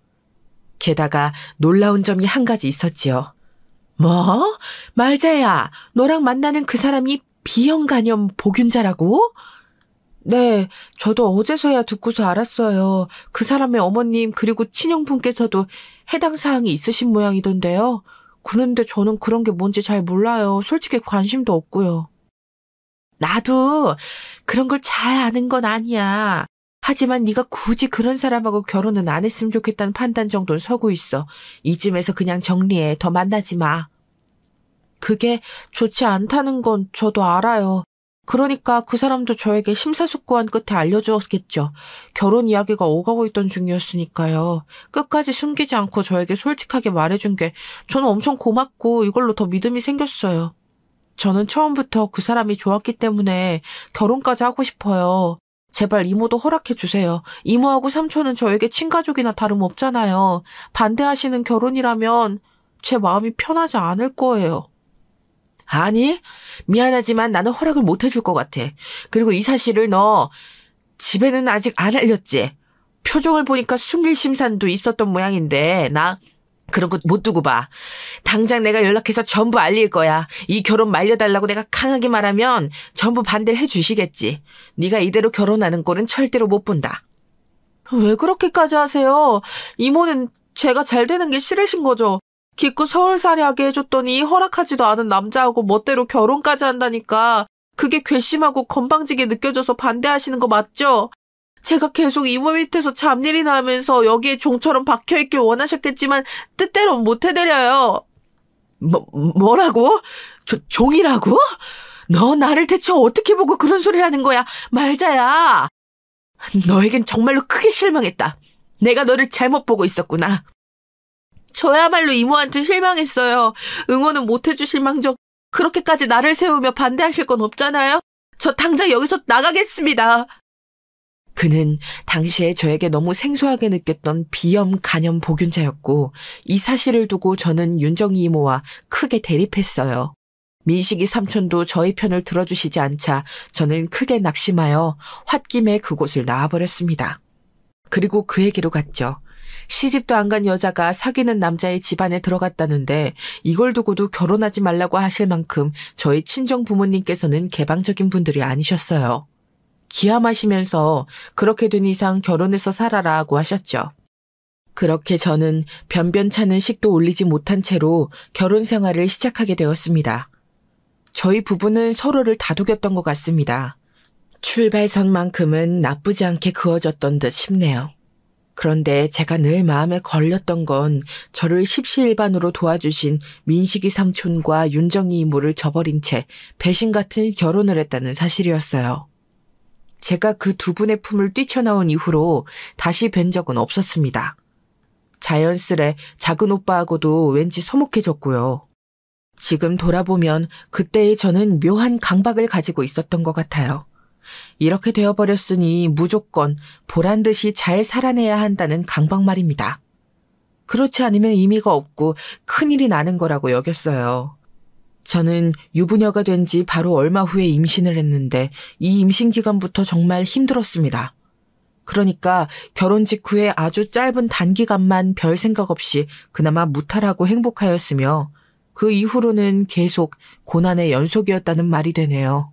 게다가 놀라운 점이 한 가지 있었지요. 뭐? 말자야, 너랑 만나는 그 사람이 B형 간염 복균자라고? 네, 저도 어제서야 듣고서 알았어요. 그 사람의 어머님 그리고 친형분께서도 해당 사항이 있으신 모양이던데요. 그런데 저는 그런 게 뭔지 잘 몰라요. 솔직히 관심도 없고요. 나도 그런 걸 잘 아는 건 아니야. 하지만 네가 굳이 그런 사람하고 결혼은 안 했으면 좋겠다는 판단 정도는 서고 있어. 이쯤에서 그냥 정리해. 더 만나지 마. 그게 좋지 않다는 건 저도 알아요. 그러니까 그 사람도 저에게 심사숙고한 끝에 알려주었겠죠. 결혼 이야기가 오가고 있던 중이었으니까요. 끝까지 숨기지 않고 저에게 솔직하게 말해준 게 저는 엄청 고맙고 이걸로 더 믿음이 생겼어요. 저는 처음부터 그 사람이 좋았기 때문에 결혼까지 하고 싶어요. 제발 이모도 허락해 주세요. 이모하고 삼촌은 저에게 친가족이나 다름없잖아요. 반대하시는 결혼이라면 제 마음이 편하지 않을 거예요. 아니, 미안하지만 나는 허락을 못 해줄 것 같아. 그리고 이 사실을 너 집에는 아직 안 알렸지? 표정을 보니까 숨길 심산도 있었던 모양인데 나 그런 거 못 두고 봐. 당장 내가 연락해서 전부 알릴 거야. 이 결혼 말려달라고 내가 강하게 말하면 전부 반대를 해주시겠지. 네가 이대로 결혼하는 꼴은 절대로 못 본다. 왜 그렇게까지 하세요? 이모는 제가 잘 되는 게 싫으신 거죠? 기껏 서울살이 하게 해줬더니 허락하지도 않은 남자하고 멋대로 결혼까지 한다니까 그게 괘씸하고 건방지게 느껴져서 반대하시는 거 맞죠? 제가 계속 이모 밑에서 잡일이나 하면서 여기에 종처럼 박혀있길 원하셨겠지만 뜻대로는 못 해드려요. 뭐라고? 종이라고? 너 나를 대체 어떻게 보고 그런 소리를 하는 거야? 말자야. 너에겐 정말로 크게 실망했다. 내가 너를 잘못 보고 있었구나. 저야말로 이모한테 실망했어요. 응원은 못 해주실 망정 그렇게까지 나를 세우며 반대하실 건 없잖아요. 저 당장 여기서 나가겠습니다. 그는 당시에 저에게 너무 생소하게 느꼈던 비염 간염 복균자였고 이 사실을 두고 저는 윤정이 이모와 크게 대립했어요. 민식이 삼촌도 저희 편을 들어주시지 않자 저는 크게 낙심하여 홧김에 그곳을 나와버렸습니다. 그리고 그에게로 갔죠. 시집도 안 간 여자가 사귀는 남자의 집안에 들어갔다는데 이걸 두고도 결혼하지 말라고 하실 만큼 저희 친정 부모님께서는 개방적인 분들이 아니셨어요. 기함하시면서 그렇게 된 이상 결혼해서 살아라고 하셨죠. 그렇게 저는 변변찮은 식도 올리지 못한 채로 결혼 생활을 시작하게 되었습니다. 저희 부부는 서로를 다독였던 것 같습니다. 출발선만큼은 나쁘지 않게 그어졌던 듯 싶네요. 그런데 제가 늘 마음에 걸렸던 건 저를 십시일반으로 도와주신 민식이 삼촌과 윤정이 이모를 저버린 채 배신 같은 결혼을 했다는 사실이었어요. 제가 그 두 분의 품을 뛰쳐나온 이후로 다시 뵌 적은 없었습니다. 자연스레 작은 오빠하고도 왠지 서먹해졌고요. 지금 돌아보면 그때의 저는 묘한 강박을 가지고 있었던 것 같아요. 이렇게 되어버렸으니 무조건 보란듯이 잘 살아내야 한다는 강박 말입니다. 그렇지 않으면 의미가 없고 큰일이 나는 거라고 여겼어요. 저는 유부녀가 된 지 바로 얼마 후에 임신을 했는데 이 임신 기간부터 정말 힘들었습니다. 그러니까 결혼 직후에 아주 짧은 단기간만 별 생각 없이 그나마 무탈하고 행복하였으며 그 이후로는 계속 고난의 연속이었다는 말이 되네요.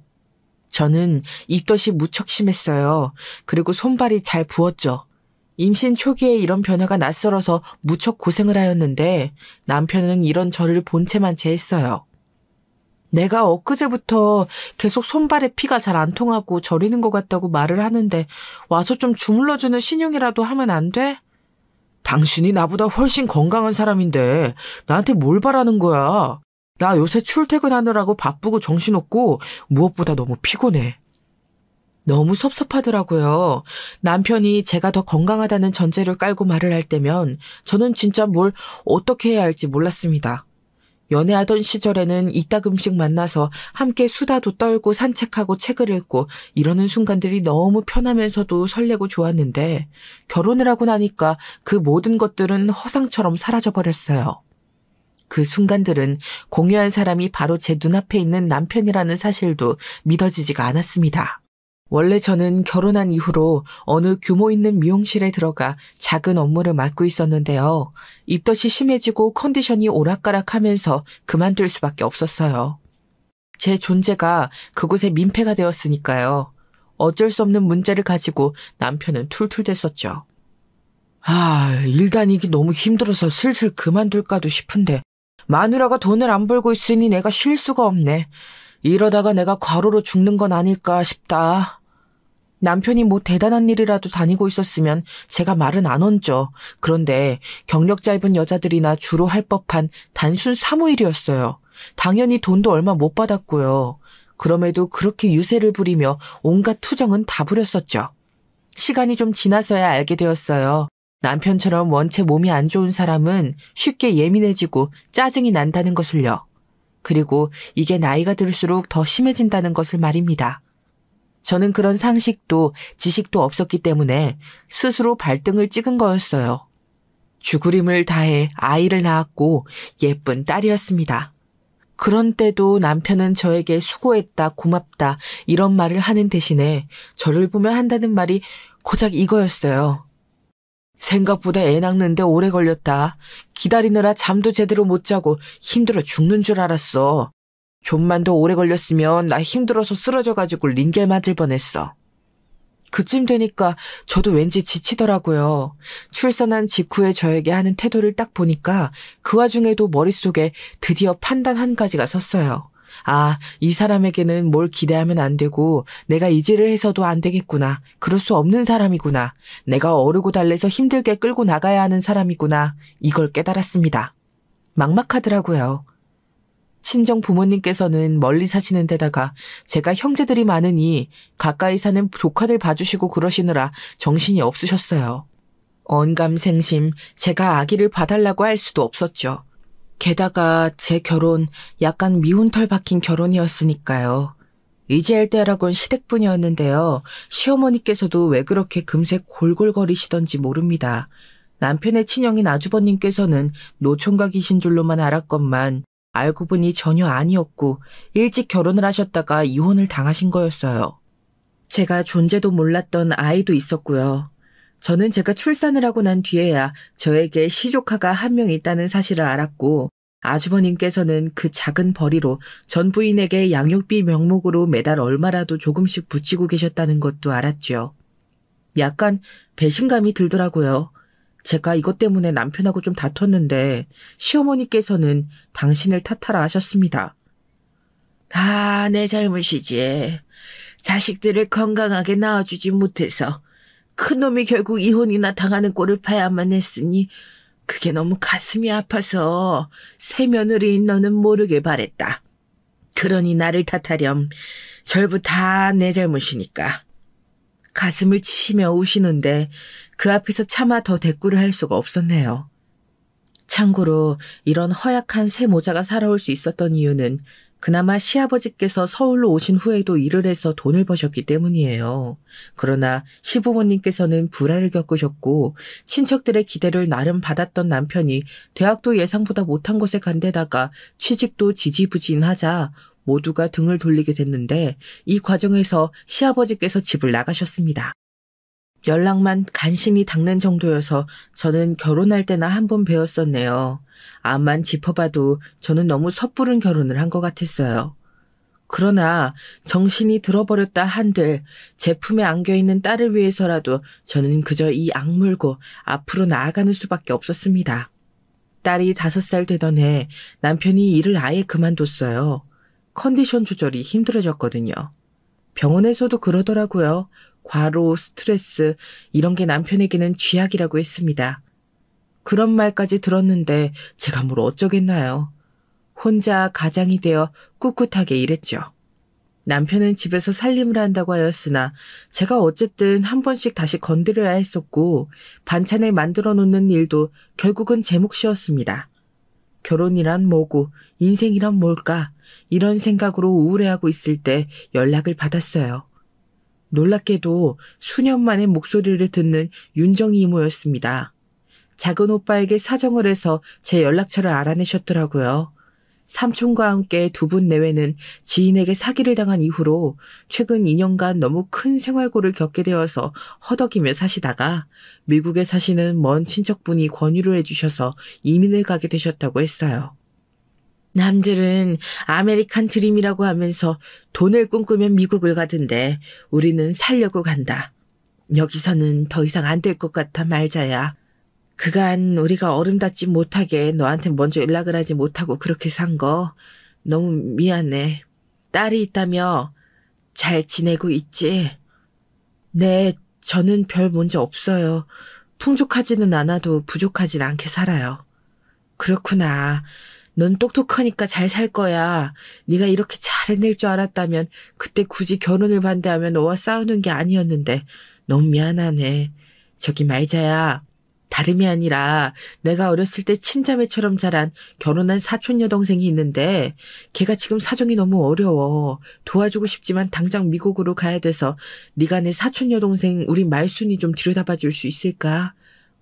저는 입덧이 무척 심했어요. 그리고 손발이 잘 부었죠. 임신 초기에 이런 변화가 낯설어서 무척 고생을 하였는데 남편은 이런 저를 본체만 제했어요. 내가 엊그제부터 계속 손발에 피가 잘 안 통하고 저리는 것 같다고 말을 하는데 와서 좀 주물러주는 신용이라도 하면 안 돼? 당신이 나보다 훨씬 건강한 사람인데 나한테 뭘 바라는 거야? 나 요새 출퇴근하느라고 바쁘고 정신없고 무엇보다 너무 피곤해. 너무 섭섭하더라고요. 남편이 제가 더 건강하다는 전제를 깔고 말을 할 때면 저는 진짜 뭘 어떻게 해야 할지 몰랐습니다. 연애하던 시절에는 이따금씩 만나서 함께 수다도 떨고 산책하고 책을 읽고 이러는 순간들이 너무 편하면서도 설레고 좋았는데 결혼을 하고 나니까 그 모든 것들은 허상처럼 사라져버렸어요. 그 순간들은 공유한 사람이 바로 제 눈앞에 있는 남편이라는 사실도 믿어지지가 않았습니다. 원래 저는 결혼한 이후로 어느 규모 있는 미용실에 들어가 작은 업무를 맡고 있었는데요. 입덧이 심해지고 컨디션이 오락가락하면서 그만둘 수밖에 없었어요. 제 존재가 그곳에 민폐가 되었으니까요. 어쩔 수 없는 문제를 가지고 남편은 툴툴댔었죠. 일 다니기 너무 힘들어서 슬슬 그만둘까도 싶은데 마누라가 돈을 안 벌고 있으니 내가 쉴 수가 없네. 이러다가 내가 과로로 죽는 건 아닐까 싶다. 남편이 뭐 대단한 일이라도 다니고 있었으면 제가 말은 안 얹죠. 그런데 경력 짧은 여자들이나 주로 할 법한 단순 사무일이었어요. 당연히 돈도 얼마 못 받았고요. 그럼에도 그렇게 유세를 부리며 온갖 투정은 다 부렸었죠. 시간이 좀 지나서야 알게 되었어요. 남편처럼 원체 몸이 안 좋은 사람은 쉽게 예민해지고 짜증이 난다는 것을요. 그리고 이게 나이가 들수록 더 심해진다는 것을 말입니다. 저는 그런 상식도 지식도 없었기 때문에 스스로 발등을 찍은 거였어요. 죽으림을 다해 아이를 낳았고 예쁜 딸이었습니다. 그런 때도 남편은 저에게 수고했다, 고맙다 이런 말을 하는 대신에 저를 보며 한다는 말이 고작 이거였어요. 생각보다 애 낳는데 오래 걸렸다. 기다리느라 잠도 제대로 못 자고 힘들어 죽는 줄 알았어. 좀만 더 오래 걸렸으면 나 힘들어서 쓰러져가지고 링겔 맞을 뻔했어. 그쯤 되니까 저도 왠지 지치더라고요. 출산한 직후에 저에게 하는 태도를 딱 보니까 그 와중에도 머릿속에 드디어 판단 한 가지가 섰어요. 이 사람에게는 뭘 기대하면 안 되고 내가 의지를 해서도 안 되겠구나. 그럴 수 없는 사람이구나. 내가 어르고 달래서 힘들게 끌고 나가야 하는 사람이구나. 이걸 깨달았습니다. 막막하더라고요. 친정 부모님께서는 멀리 사시는 데다가 제가 형제들이 많으니 가까이 사는 조카들 봐주시고 그러시느라 정신이 없으셨어요. 언감생심 제가 아기를 봐달라고 할 수도 없었죠. 게다가 제 결혼 약간 미운 털 박힌 결혼이었으니까요. 의지할 때라곤 시댁뿐이었는데요. 시어머니께서도 왜 그렇게 금세 골골거리시던지 모릅니다. 남편의 친형인 아주버님께서는 노총각이신 줄로만 알았건만 알고 보니 전혀 아니었고 일찍 결혼을 하셨다가 이혼을 당하신 거였어요. 제가 존재도 몰랐던 아이도 있었고요. 저는 제가 출산을 하고 난 뒤에야 저에게 시조카가 한 명 있다는 사실을 알았고 아주버님께서는 그 작은 벌이로 전 부인에게 양육비 명목으로 매달 얼마라도 조금씩 붙이고 계셨다는 것도 알았죠. 약간 배신감이 들더라고요. 제가 이것 때문에 남편하고 좀 다퉜는데 시어머니께서는 당신을 탓하라 하셨습니다. 다 내 잘못이지. 자식들을 건강하게 낳아주지 못해서 큰놈이 결국 이혼이나 당하는 꼴을 봐야만 했으니 그게 너무 가슴이 아파서 새 며느리인 너는 모르길 바랬다. 그러니 나를 탓하렴. 절부 다 내 잘못이니까. 가슴을 치시며 우시는데 그 앞에서 차마 더 대꾸를 할 수가 없었네요. 참고로 이런 허약한 새 모자가 살아올 수 있었던 이유는 그나마 시아버지께서 서울로 오신 후에도 일을 해서 돈을 버셨기 때문이에요. 그러나 시부모님께서는 불화를 겪으셨고 친척들의 기대를 나름 받았던 남편이 대학도 예상보다 못한 곳에 간 데다가 취직도 지지부진하자 모두가 등을 돌리게 됐는데 이 과정에서 시아버지께서 집을 나가셨습니다. 연락만 간신히 닿는 정도여서 저는 결혼할 때나 한 번 배웠었네요. 암만 짚어봐도 저는 너무 섣부른 결혼을 한 것 같았어요. 그러나 정신이 들어버렸다 한들 제품에 안겨있는 딸을 위해서라도 저는 그저 이 악물고 앞으로 나아가는 수밖에 없었습니다. 딸이 5살 되던 해 남편이 일을 아예 그만뒀어요. 컨디션 조절이 힘들어졌거든요. 병원에서도 그러더라고요. 과로, 스트레스 이런 게 남편에게는 쥐약이라고 했습니다. 그런 말까지 들었는데 제가 뭘 어쩌겠나요. 혼자 가장이 되어 꿋꿋하게 일했죠. 남편은 집에서 살림을 한다고 하였으나 제가 어쨌든 한 번씩 다시 건드려야 했었고 반찬을 만들어 놓는 일도 결국은 제 몫이었습니다. 결혼이란 뭐고 인생이란 뭘까 이런 생각으로 우울해하고 있을 때 연락을 받았어요. 놀랍게도 수년 만에 목소리를 듣는 윤정이 이모였습니다. 작은 오빠에게 사정을 해서 제 연락처를 알아내셨더라고요. 삼촌과 함께 2분 내외는 지인에게 사기를 당한 이후로 최근 2년간 너무 큰 생활고를 겪게 되어서 허덕이며 사시다가 미국에 사시는 먼 친척분이 권유를 해주셔서 이민을 가게 되셨다고 했어요. 남들은 아메리칸 드림이라고 하면서 돈을 꿈꾸면 미국을 가던데 우리는 살려고 간다. 여기서는 더 이상 안 될 것 같아 말자야. 그간 우리가 어른답지 못하게 너한테 먼저 연락을 하지 못하고 그렇게 산 거 너무 미안해. 딸이 있다며 잘 지내고 있지? 네, 저는 별 문제 없어요. 풍족하지는 않아도 부족하진 않게 살아요. 그렇구나. 넌 똑똑하니까 잘 살 거야. 네가 이렇게 잘 해낼 줄 알았다면 그때 굳이 결혼을 반대하며 너와 싸우는 게 아니었는데 너무 미안하네. 저기 말자야. 다름이 아니라 내가 어렸을 때 친자매처럼 자란 결혼한 사촌 여동생이 있는데 걔가 지금 사정이 너무 어려워. 도와주고 싶지만 당장 미국으로 가야 돼서 네가 내 사촌 여동생 우리 말순이 좀 들여다봐 줄 수 있을까?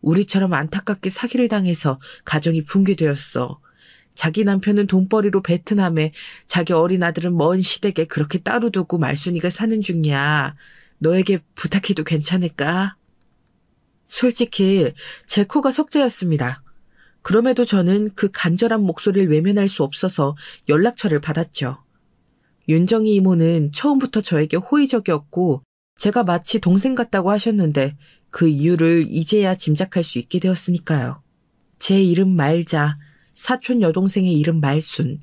우리처럼 안타깝게 사기를 당해서 가정이 붕괴되었어. 자기 남편은 돈벌이로 베트남에 자기 어린 아들은 먼 시댁에 그렇게 따로 두고 말순이가 사는 중이야. 너에게 부탁해도 괜찮을까? 솔직히 제 코가 석자였습니다. 그럼에도 저는 그 간절한 목소리를 외면할 수 없어서 연락처를 받았죠. 윤정이 이모는 처음부터 저에게 호의적이었고 제가 마치 동생 같다고 하셨는데 그 이유를 이제야 짐작할 수 있게 되었으니까요. 제 이름 말자, 사촌 여동생의 이름 말순.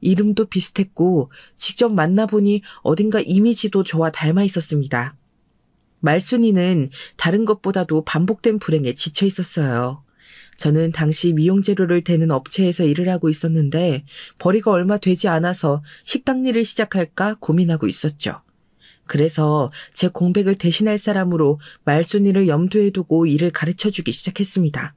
이름도 비슷했고 직접 만나보니 어딘가 이미지도 저와 닮아 있었습니다. 말순이는 다른 것보다도 반복된 불행에 지쳐 있었어요. 저는 당시 미용재료를 대는 업체에서 일을 하고 있었는데 벌이가 얼마 되지 않아서 식당 일을 시작할까 고민하고 있었죠. 그래서 제 공백을 대신할 사람으로 말순이를 염두에 두고 일을 가르쳐주기 시작했습니다.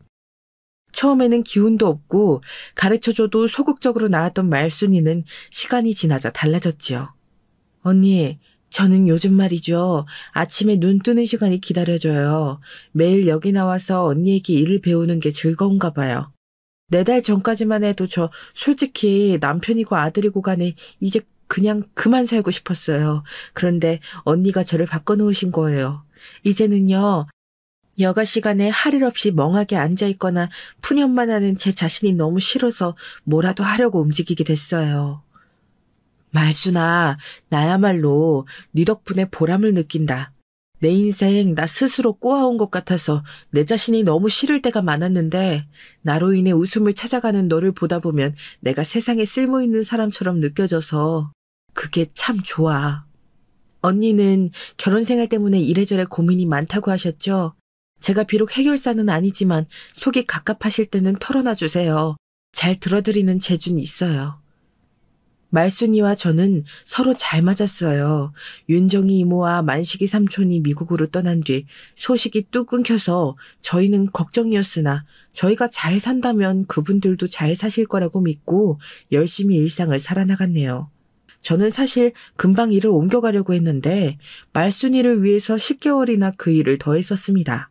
처음에는 기운도 없고 가르쳐줘도 소극적으로 나왔던 말순이는 시간이 지나자 달라졌지요. 언니, 저는 요즘 말이죠. 아침에 눈 뜨는 시간이 기다려져요. 매일 여기 나와서 언니에게 일을 배우는 게 즐거운가 봐요. 4달 전까지만 해도 저 솔직히 남편이고 아들이고 간에 이제 그냥 그만 살고 싶었어요. 그런데 언니가 저를 바꿔놓으신 거예요. 이제는요. 여가 시간에 할 일 없이 멍하게 앉아있거나 푸념만 하는 제 자신이 너무 싫어서 뭐라도 하려고 움직이게 됐어요. 말순아, 나야말로 네 덕분에 보람을 느낀다. 내 인생 나 스스로 꼬아온 것 같아서 내 자신이 너무 싫을 때가 많았는데 나로 인해 웃음을 찾아가는 너를 보다 보면 내가 세상에 쓸모있는 사람처럼 느껴져서 그게 참 좋아. 언니는 결혼 생활 때문에 이래저래 고민이 많다고 하셨죠? 제가 비록 해결사는 아니지만 속이 갑갑하실 때는 털어놔 주세요. 잘 들어드리는 재주는 있어요. 말순이와 저는 서로 잘 맞았어요. 윤정이 이모와 만식이 삼촌이 미국으로 떠난 뒤 소식이 뚝 끊겨서 저희는 걱정이었으나 저희가 잘 산다면 그분들도 잘 사실 거라고 믿고 열심히 일상을 살아나갔네요. 저는 사실 금방 일을 옮겨가려고 했는데 말순이를 위해서 10개월이나 그 일을 더 했었습니다.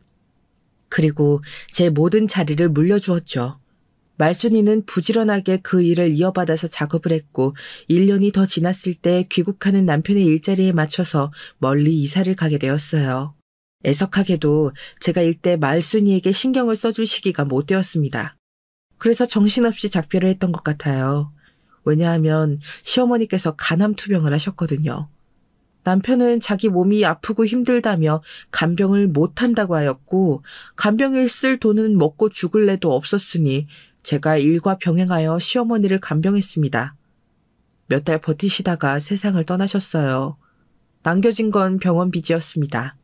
그리고 제 모든 자리를 물려주었죠. 말순이는 부지런하게 그 일을 이어받아서 작업을 했고 1년이 더 지났을 때 귀국하는 남편의 일자리에 맞춰서 멀리 이사를 가게 되었어요. 애석하게도 제가 일때 말순이에게 신경을 써줄 시기가 못 되었습니다. 그래서 정신없이 작별을 했던 것 같아요. 왜냐하면 시어머니께서 간암 투병을 하셨거든요. 남편은 자기 몸이 아프고 힘들다며 간병을 못한다고 하였고 간병일 쓸 돈은 먹고 죽을 애도 없었으니 제가 일과 병행하여 시어머니를 간병했습니다. 몇 달 버티시다가 세상을 떠나셨어요. 남겨진 건 병원 빚이었습니다.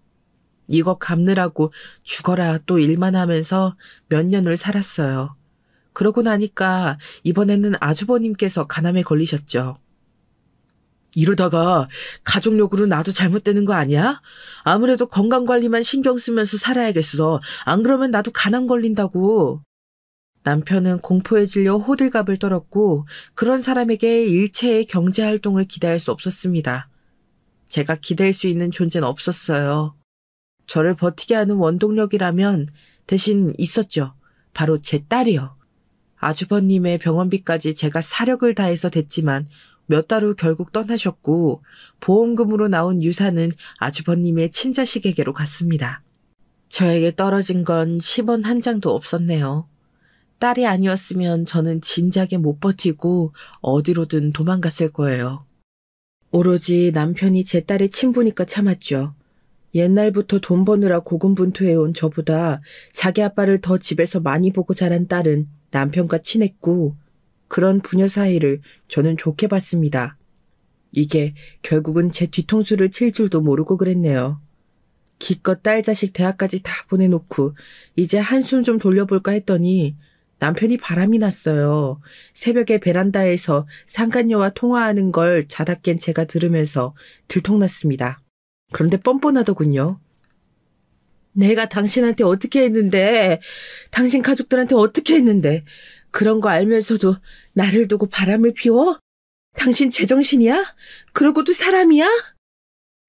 이거 갚느라고 죽어라 또 일만 하면서 몇 년을 살았어요. 그러고 나니까 이번에는 아주버님께서 간암에 걸리셨죠. 이러다가 가족력으로 나도 잘못되는 거 아니야? 아무래도 건강관리만 신경 쓰면서 살아야겠어. 안 그러면 나도 간암 걸린다고. 남편은 공포에 질려 호들갑을 떨었고 그런 사람에게 일체의 경제활동을 기대할 수 없었습니다. 제가 기댈 수 있는 존재는 없었어요. 저를 버티게 하는 원동력이라면 대신 있었죠. 바로 제 딸이요. 아주버님의 병원비까지 제가 사력을 다해서 댔지만 몇 달 후 결국 떠나셨고 보험금으로 나온 유산은 아주버님의 친자식에게로 갔습니다. 저에게 떨어진 건 10원 한 장도 없었네요. 딸이 아니었으면 저는 진작에 못 버티고 어디로든 도망갔을 거예요. 오로지 남편이 제 딸의 친부니까 참았죠. 옛날부터 돈 버느라 고군분투해온 저보다 자기 아빠를 더 집에서 많이 보고 자란 딸은 남편과 친했고 그런 부녀 사이를 저는 좋게 봤습니다. 이게 결국은 제 뒤통수를 칠 줄도 모르고 그랬네요. 기껏 딸 자식 대학까지 다 보내놓고 이제 한숨 좀 돌려볼까 했더니 남편이 바람이 났어요. 새벽에 베란다에서 상간녀와 통화하는 걸 자다 깬 제가 들으면서 들통났습니다. 그런데 뻔뻔하더군요. 내가 당신한테 어떻게 했는데, 당신 가족들한테 어떻게 했는데, 그런 거 알면서도 나를 두고 바람을 피워? 당신 제정신이야? 그러고도 사람이야?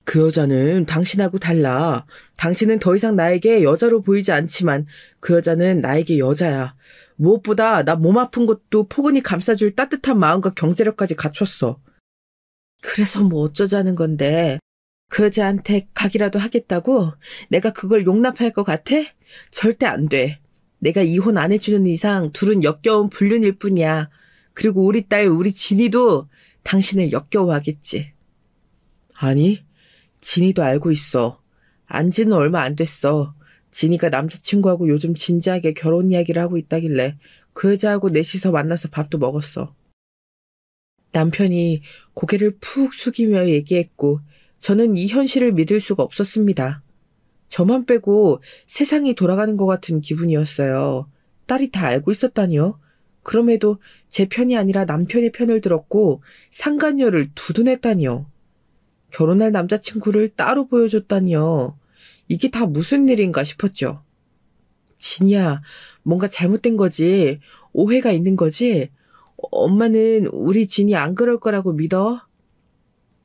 그 여자는 당신하고 달라. 당신은 더 이상 나에게 여자로 보이지 않지만 그 여자는 나에게 여자야. 무엇보다 나 몸 아픈 것도 포근히 감싸줄 따뜻한 마음과 경제력까지 갖췄어. 그래서 뭐 어쩌자는 건데. 그 여자한테 가기라도 하겠다고? 내가 그걸 용납할 것 같아? 절대 안 돼. 내가 이혼 안 해주는 이상 둘은 역겨운 불륜일 뿐이야. 그리고 우리 딸, 우리 진이도 당신을 역겨워하겠지. 아니, 진이도 알고 있어. 안 지는 얼마 안 됐어. 진이가 남자친구하고 요즘 진지하게 결혼 이야기를 하고 있다길래 그 여자하고 넷이서 만나서 밥도 먹었어. 남편이 고개를 푹 숙이며 얘기했고 저는 이 현실을 믿을 수가 없었습니다. 저만 빼고 세상이 돌아가는 것 같은 기분이었어요. 딸이 다 알고 있었다니요. 그럼에도 제 편이 아니라 남편의 편을 들었고 상간녀를 두둔했다니요. 결혼할 남자친구를 따로 보여줬다니요. 이게 다 무슨 일인가 싶었죠. 진이야, 뭔가 잘못된 거지? 오해가 있는 거지? 엄마는 우리 진이 안 그럴 거라고 믿어?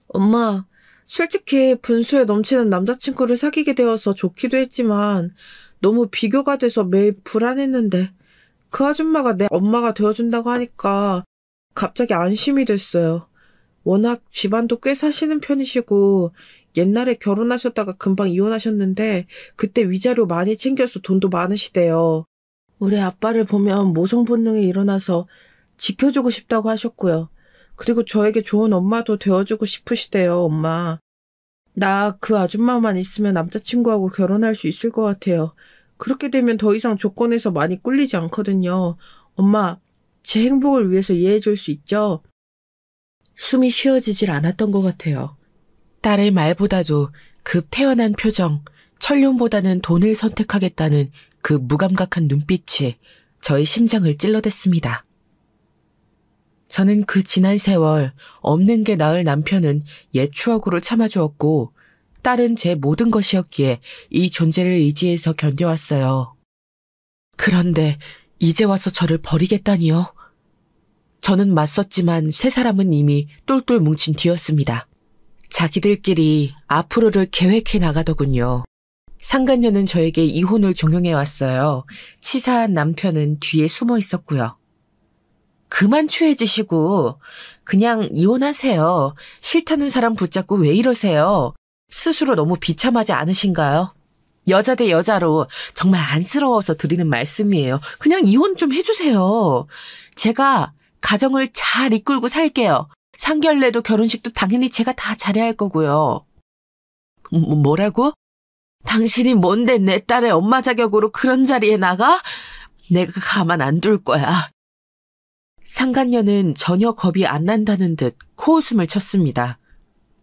엄마, 솔직히 분수에 넘치는 남자친구를 사귀게 되어서 좋기도 했지만 너무 비교가 돼서 매일 불안했는데 그 아줌마가 내 엄마가 되어준다고 하니까 갑자기 안심이 됐어요. 워낙 집안도 꽤 사시는 편이시고 옛날에 결혼하셨다가 금방 이혼하셨는데 그때 위자료 많이 챙겨서 돈도 많으시대요. 우리 아빠를 보면 모성 본능이 일어나서 지켜주고 싶다고 하셨고요. 그리고 저에게 좋은 엄마도 되어주고 싶으시대요, 엄마. 나 그 아줌마만 있으면 남자친구하고 결혼할 수 있을 것 같아요. 그렇게 되면 더 이상 조건에서 많이 꿀리지 않거든요. 엄마, 제 행복을 위해서 이해해줄 수 있죠? 숨이 쉬어지질 않았던 것 같아요. 딸의 말보다도 급 태연한 표정, 천륜보다는 돈을 선택하겠다는 그 무감각한 눈빛이 저의 심장을 찔러댔습니다. 저는 그 지난 세월 없는 게 나을 남편은 옛 추억으로 참아주었고 딸은 제 모든 것이었기에 이 존재를 의지해서 견뎌왔어요. 그런데 이제 와서 저를 버리겠다니요? 저는 맞섰지만 세 사람은 이미 똘똘 뭉친 뒤였습니다. 자기들끼리 앞으로를 계획해 나가더군요. 상간녀는 저에게 이혼을 종용해왔어요. 치사한 남편은 뒤에 숨어 있었고요. 그만 추해지시고 그냥 이혼하세요. 싫다는 사람 붙잡고 왜 이러세요? 스스로 너무 비참하지 않으신가요? 여자 대 여자로 정말 안쓰러워서 드리는 말씀이에요. 그냥 이혼 좀 해주세요. 제가 가정을 잘 이끌고 살게요. 상견례도 결혼식도 당연히 제가 다 잘해야 할 거고요. 뭐라고? 당신이 뭔데 내 딸의 엄마 자격으로 그런 자리에 나가? 내가 가만 안 둘 거야. 상간녀는 전혀 겁이 안 난다는 듯 코웃음을 쳤습니다.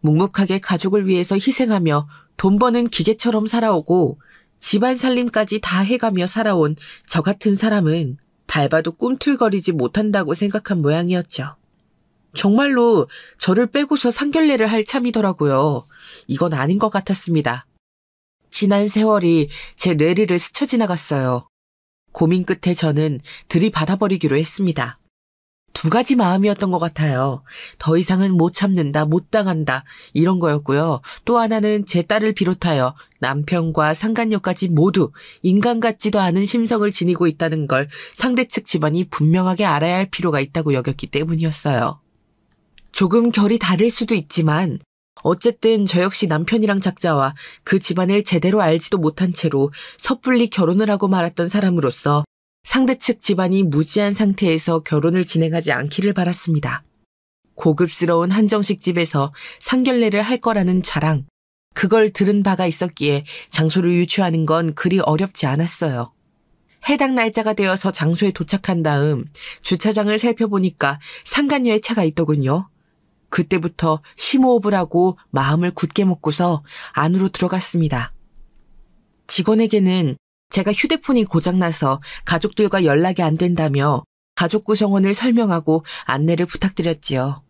묵묵하게 가족을 위해서 희생하며 돈 버는 기계처럼 살아오고 집안 살림까지 다 해가며 살아온 저 같은 사람은 밟아도 꿈틀거리지 못한다고 생각한 모양이었죠. 정말로 저를 빼고서 상견례를 할 참이더라고요. 이건 아닌 것 같았습니다. 지난 세월이 제 뇌리를 스쳐 지나갔어요. 고민 끝에 저는 들이받아버리기로 했습니다. 두 가지 마음이었던 것 같아요. 더 이상은 못 참는다, 못 당한다 이런 거였고요. 또 하나는 제 딸을 비롯하여 남편과 상간녀까지 모두 인간 같지도 않은 심성을 지니고 있다는 걸 상대 측 집안이 분명하게 알아야 할 필요가 있다고 여겼기 때문이었어요. 조금 결이 다를 수도 있지만 어쨌든 저 역시 남편이랑 작자와 그 집안을 제대로 알지도 못한 채로 섣불리 결혼을 하고 말았던 사람으로서 상대 측 집안이 무지한 상태에서 결혼을 진행하지 않기를 바랐습니다. 고급스러운 한정식 집에서 상견례를 할 거라는 자랑, 그걸 들은 바가 있었기에 장소를 유추하는 건 그리 어렵지 않았어요. 해당 날짜가 되어서 장소에 도착한 다음 주차장을 살펴보니까 상간녀의 차가 있더군요. 그때부터 심호흡을 하고 마음을 굳게 먹고서 안으로 들어갔습니다. 직원에게는 제가 휴대폰이 고장나서 가족들과 연락이 안 된다며 가족 구성원을 설명하고 안내를 부탁드렸지요.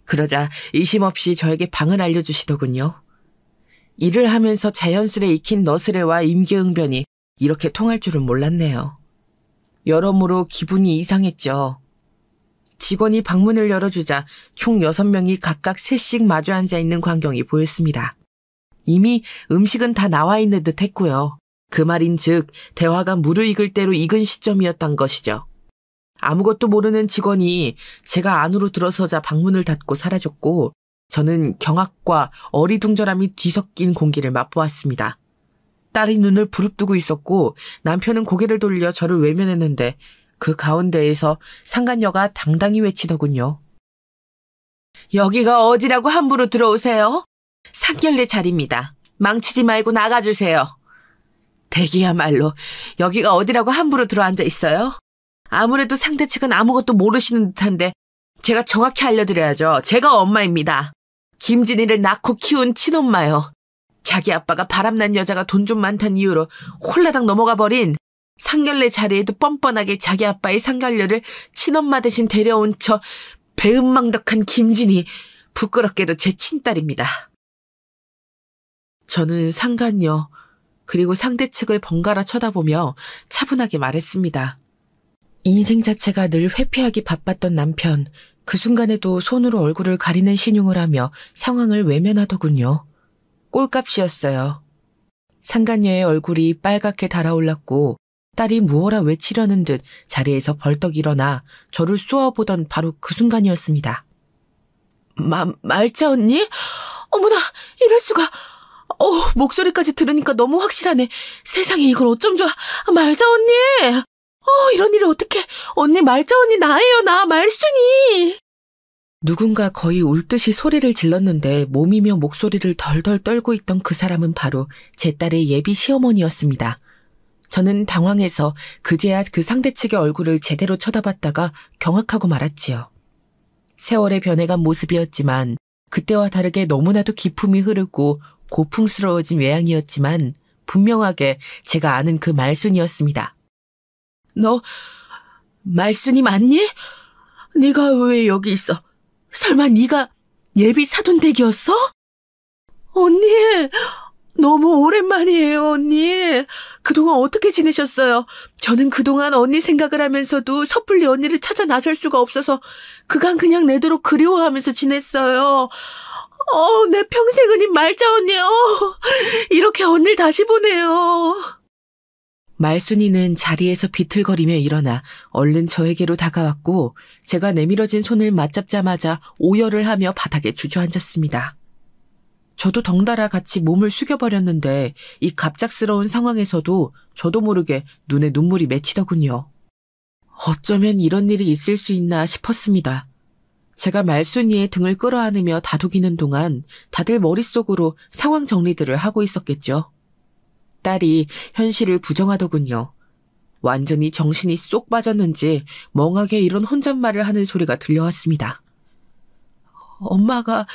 그러자 의심 없이 저에게 방을 알려주시더군요. 일을 하면서 자연스레 익힌 너스레와 임기응변이 이렇게 통할 줄은 몰랐네요. 여러모로 기분이 이상했죠. 직원이 방문을 열어주자 총 6명이 각각 셋씩 마주 앉아 있는 광경이 보였습니다. 이미 음식은 다 나와 있는 듯 했고요. 그 말인즉 대화가 무르익을 대로 익은 시점이었던 것이죠. 아무것도 모르는 직원이 제가 안으로 들어서자 방문을 닫고 사라졌고 저는 경악과 어리둥절함이 뒤섞인 공기를 맛보았습니다. 딸이 눈을 부릅뜨고 있었고 남편은 고개를 돌려 저를 외면했는데 그 가운데에서 상간녀가 당당히 외치더군요. 여기가 어디라고 함부로 들어오세요? 상견례 자리입니다. 망치지 말고 나가주세요. 대기야말로 여기가 어디라고 함부로 들어앉아 있어요? 아무래도 상대 측은 아무것도 모르시는 듯한데 제가 정확히 알려드려야죠. 제가 엄마입니다. 김진희를 낳고 키운 친엄마요. 자기 아빠가 바람난 여자가 돈 좀 많다는 이유로 홀라당 넘어가 버린 상견례 자리에도 뻔뻔하게 자기 아빠의 상견례를 친엄마 대신 데려온 저 배은망덕한 김진희, 부끄럽게도 제 친딸입니다. 저는 상간녀 그리고 상대 측을 번갈아 쳐다보며 차분하게 말했습니다. 인생 자체가 늘 회피하기 바빴던 남편, 그 순간에도 손으로 얼굴을 가리는 신용을 하며 상황을 외면하더군요. 꼴값이었어요. 상간녀의 얼굴이 빨갛게 달아올랐고 딸이 무어라 외치려는 듯 자리에서 벌떡 일어나 저를 쏘아보던 바로 그 순간이었습니다. 말자 언니? 어머나, 이럴 수가. 목소리까지 들으니까 너무 확실하네. 세상에 이걸 어쩜 좋아. 말자 언니! 이런 일을 어떡해. 언니, 말자 언니 나예요, 나 말순이. 누군가 거의 울듯이 소리를 질렀는데 몸이며 목소리를 덜덜 떨고 있던 그 사람은 바로 제 딸의 예비 시어머니였습니다. 저는 당황해서 그제야 그 상대 측의 얼굴을 제대로 쳐다봤다가 경악하고 말았지요. 세월의 변해간 모습이었지만 그때와 다르게 너무나도 기품이 흐르고 고풍스러워진 외양이었지만 분명하게 제가 아는 그 말순이었습니다. 너 말순이 맞니? 네가 왜 여기 있어? 설마 네가 예비 사돈댁이었어? 언니, 너무 오랜만이에요, 언니. 그동안 어떻게 지내셨어요? 저는 그동안 언니 생각을 하면서도 섣불리 언니를 찾아 나설 수가 없어서 그간 그냥 내도록 그리워하면서 지냈어요. 내 평생은 이 말자 언니, 이렇게 언니를 다시 보네요. 말순이는 자리에서 비틀거리며 일어나 얼른 저에게로 다가왔고 제가 내밀어진 손을 맞잡자마자 오열을 하며 바닥에 주저앉았습니다. 저도 덩달아 같이 몸을 숙여버렸는데 이 갑작스러운 상황에서도 저도 모르게 눈에 눈물이 맺히더군요. 어쩌면 이런 일이 있을 수 있나 싶었습니다. 제가 말순이의 등을 끌어안으며 다독이는 동안 다들 머릿속으로 상황 정리들을 하고 있었겠죠. 딸이 현실을 부정하더군요. 완전히 정신이 쏙 빠졌는지 멍하게 이런 혼잣말을 하는 소리가 들려왔습니다. 엄마가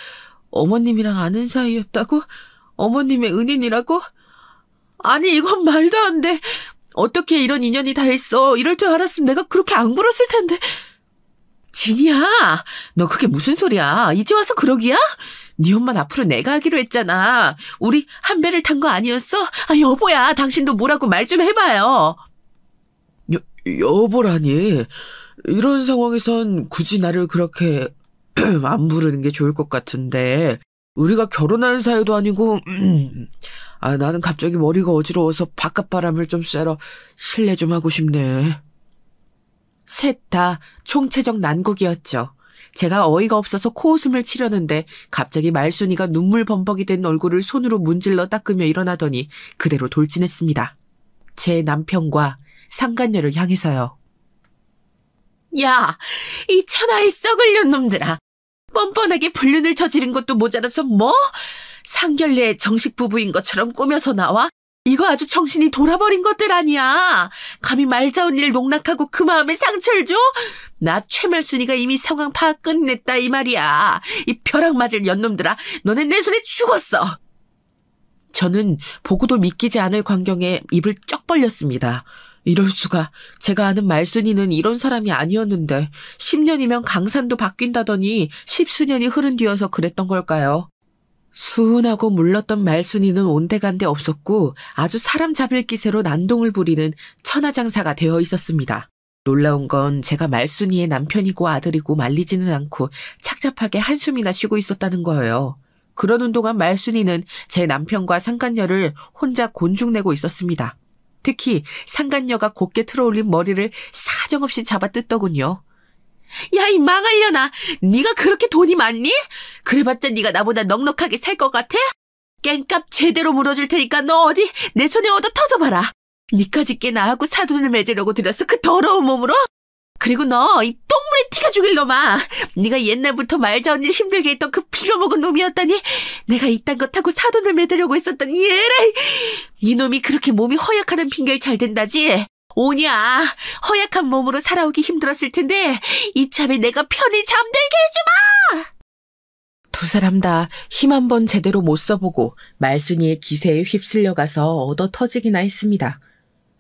어머님이랑 아는 사이였다고? 어머님의 은인이라고? 아니, 이건 말도 안 돼. 어떻게 이런 인연이 다 있어. 이럴 줄 알았으면 내가 그렇게 안 굴었을 텐데. 진이야, 너 그게 무슨 소리야? 이제 와서 그러기야? 네 엄마는 앞으로 내가 하기로 했잖아. 우리 한 배를 탄 거 아니었어? 아, 여보야, 당신도 뭐라고 말 좀 해봐요. 여보라니. 이런 상황에선 굳이 나를 그렇게 안 부르는 게 좋을 것 같은데. 우리가 결혼한 사이도 아니고 나는 갑자기 머리가 어지러워서 바깥바람을 좀 쐬러 실례 좀 하고 싶네. 셋 다 총체적 난국이었죠. 제가 어이가 없어서 코웃음을 치려는데 갑자기 말순이가 눈물 범벅이 된 얼굴을 손으로 문질러 닦으며 일어나더니 그대로 돌진했습니다. 제 남편과 상간녀를 향해서요. 야, 이 천하의 썩을 년 놈들아. 뻔뻔하게 불륜을 저지른 것도 모자라서 뭐? 상견례 정식 부부인 것처럼 꾸며서 나와? 이거 아주 정신이 돌아버린 것들 아니야. 감히 말자운 일 농락하고 그 마음에 상처를 줘? 나 최말순이가 이미 상황 파악 끝냈다 이 말이야. 이 벼락 맞을 년놈들아, 너네 내 손에 죽었어. 저는 보고도 믿기지 않을 광경에 입을 쩍 벌렸습니다. 이럴 수가. 제가 아는 말순이는 이런 사람이 아니었는데 10년이면 강산도 바뀐다더니 10수년이 흐른 뒤여서 그랬던 걸까요? 수은하고 물렀던 말순이는 온데간데 없었고 아주 사람 잡을 기세로 난동을 부리는 천하장사가 되어 있었습니다. 놀라운 건 제가 말순이의 남편이고 아들이고 말리지는 않고 착잡하게 한숨이나 쉬고 있었다는 거예요. 그러는 동안 말순이는 제 남편과 상간녀를 혼자 곤죽내고 있었습니다. 특히 상간녀가 곱게 틀어올린 머리를 사정없이 잡아 뜯더군요. 야, 이 망할려나. 네가 그렇게 돈이 많니? 그래봤자 네가 나보다 넉넉하게 살 것 같아? 깽값 제대로 물어줄 테니까 너 어디 내 손에 얻어 터져봐라. 니까짓 게 나하고 사돈을 맺으려고 들였어, 그 더러운 몸으로? 그리고 너 이 똥물에 튀겨 죽일 놈아. 네가 옛날부터 말자운 일 힘들게 했던 그 빌어먹은 놈이었다니. 내가 이딴 것 하고 사돈을 맺으려고 했었던 얘라. 이놈이 그렇게 몸이 허약하다는 핑계를 잘 댄다지. 오냐, 허약한 몸으로 살아오기 힘들었을 텐데 이참에 내가 편히 잠들게 해주마. 두 사람 다 힘 한 번 제대로 못 써보고 말순이의 기세에 휩쓸려가서 얻어 터지기나 했습니다.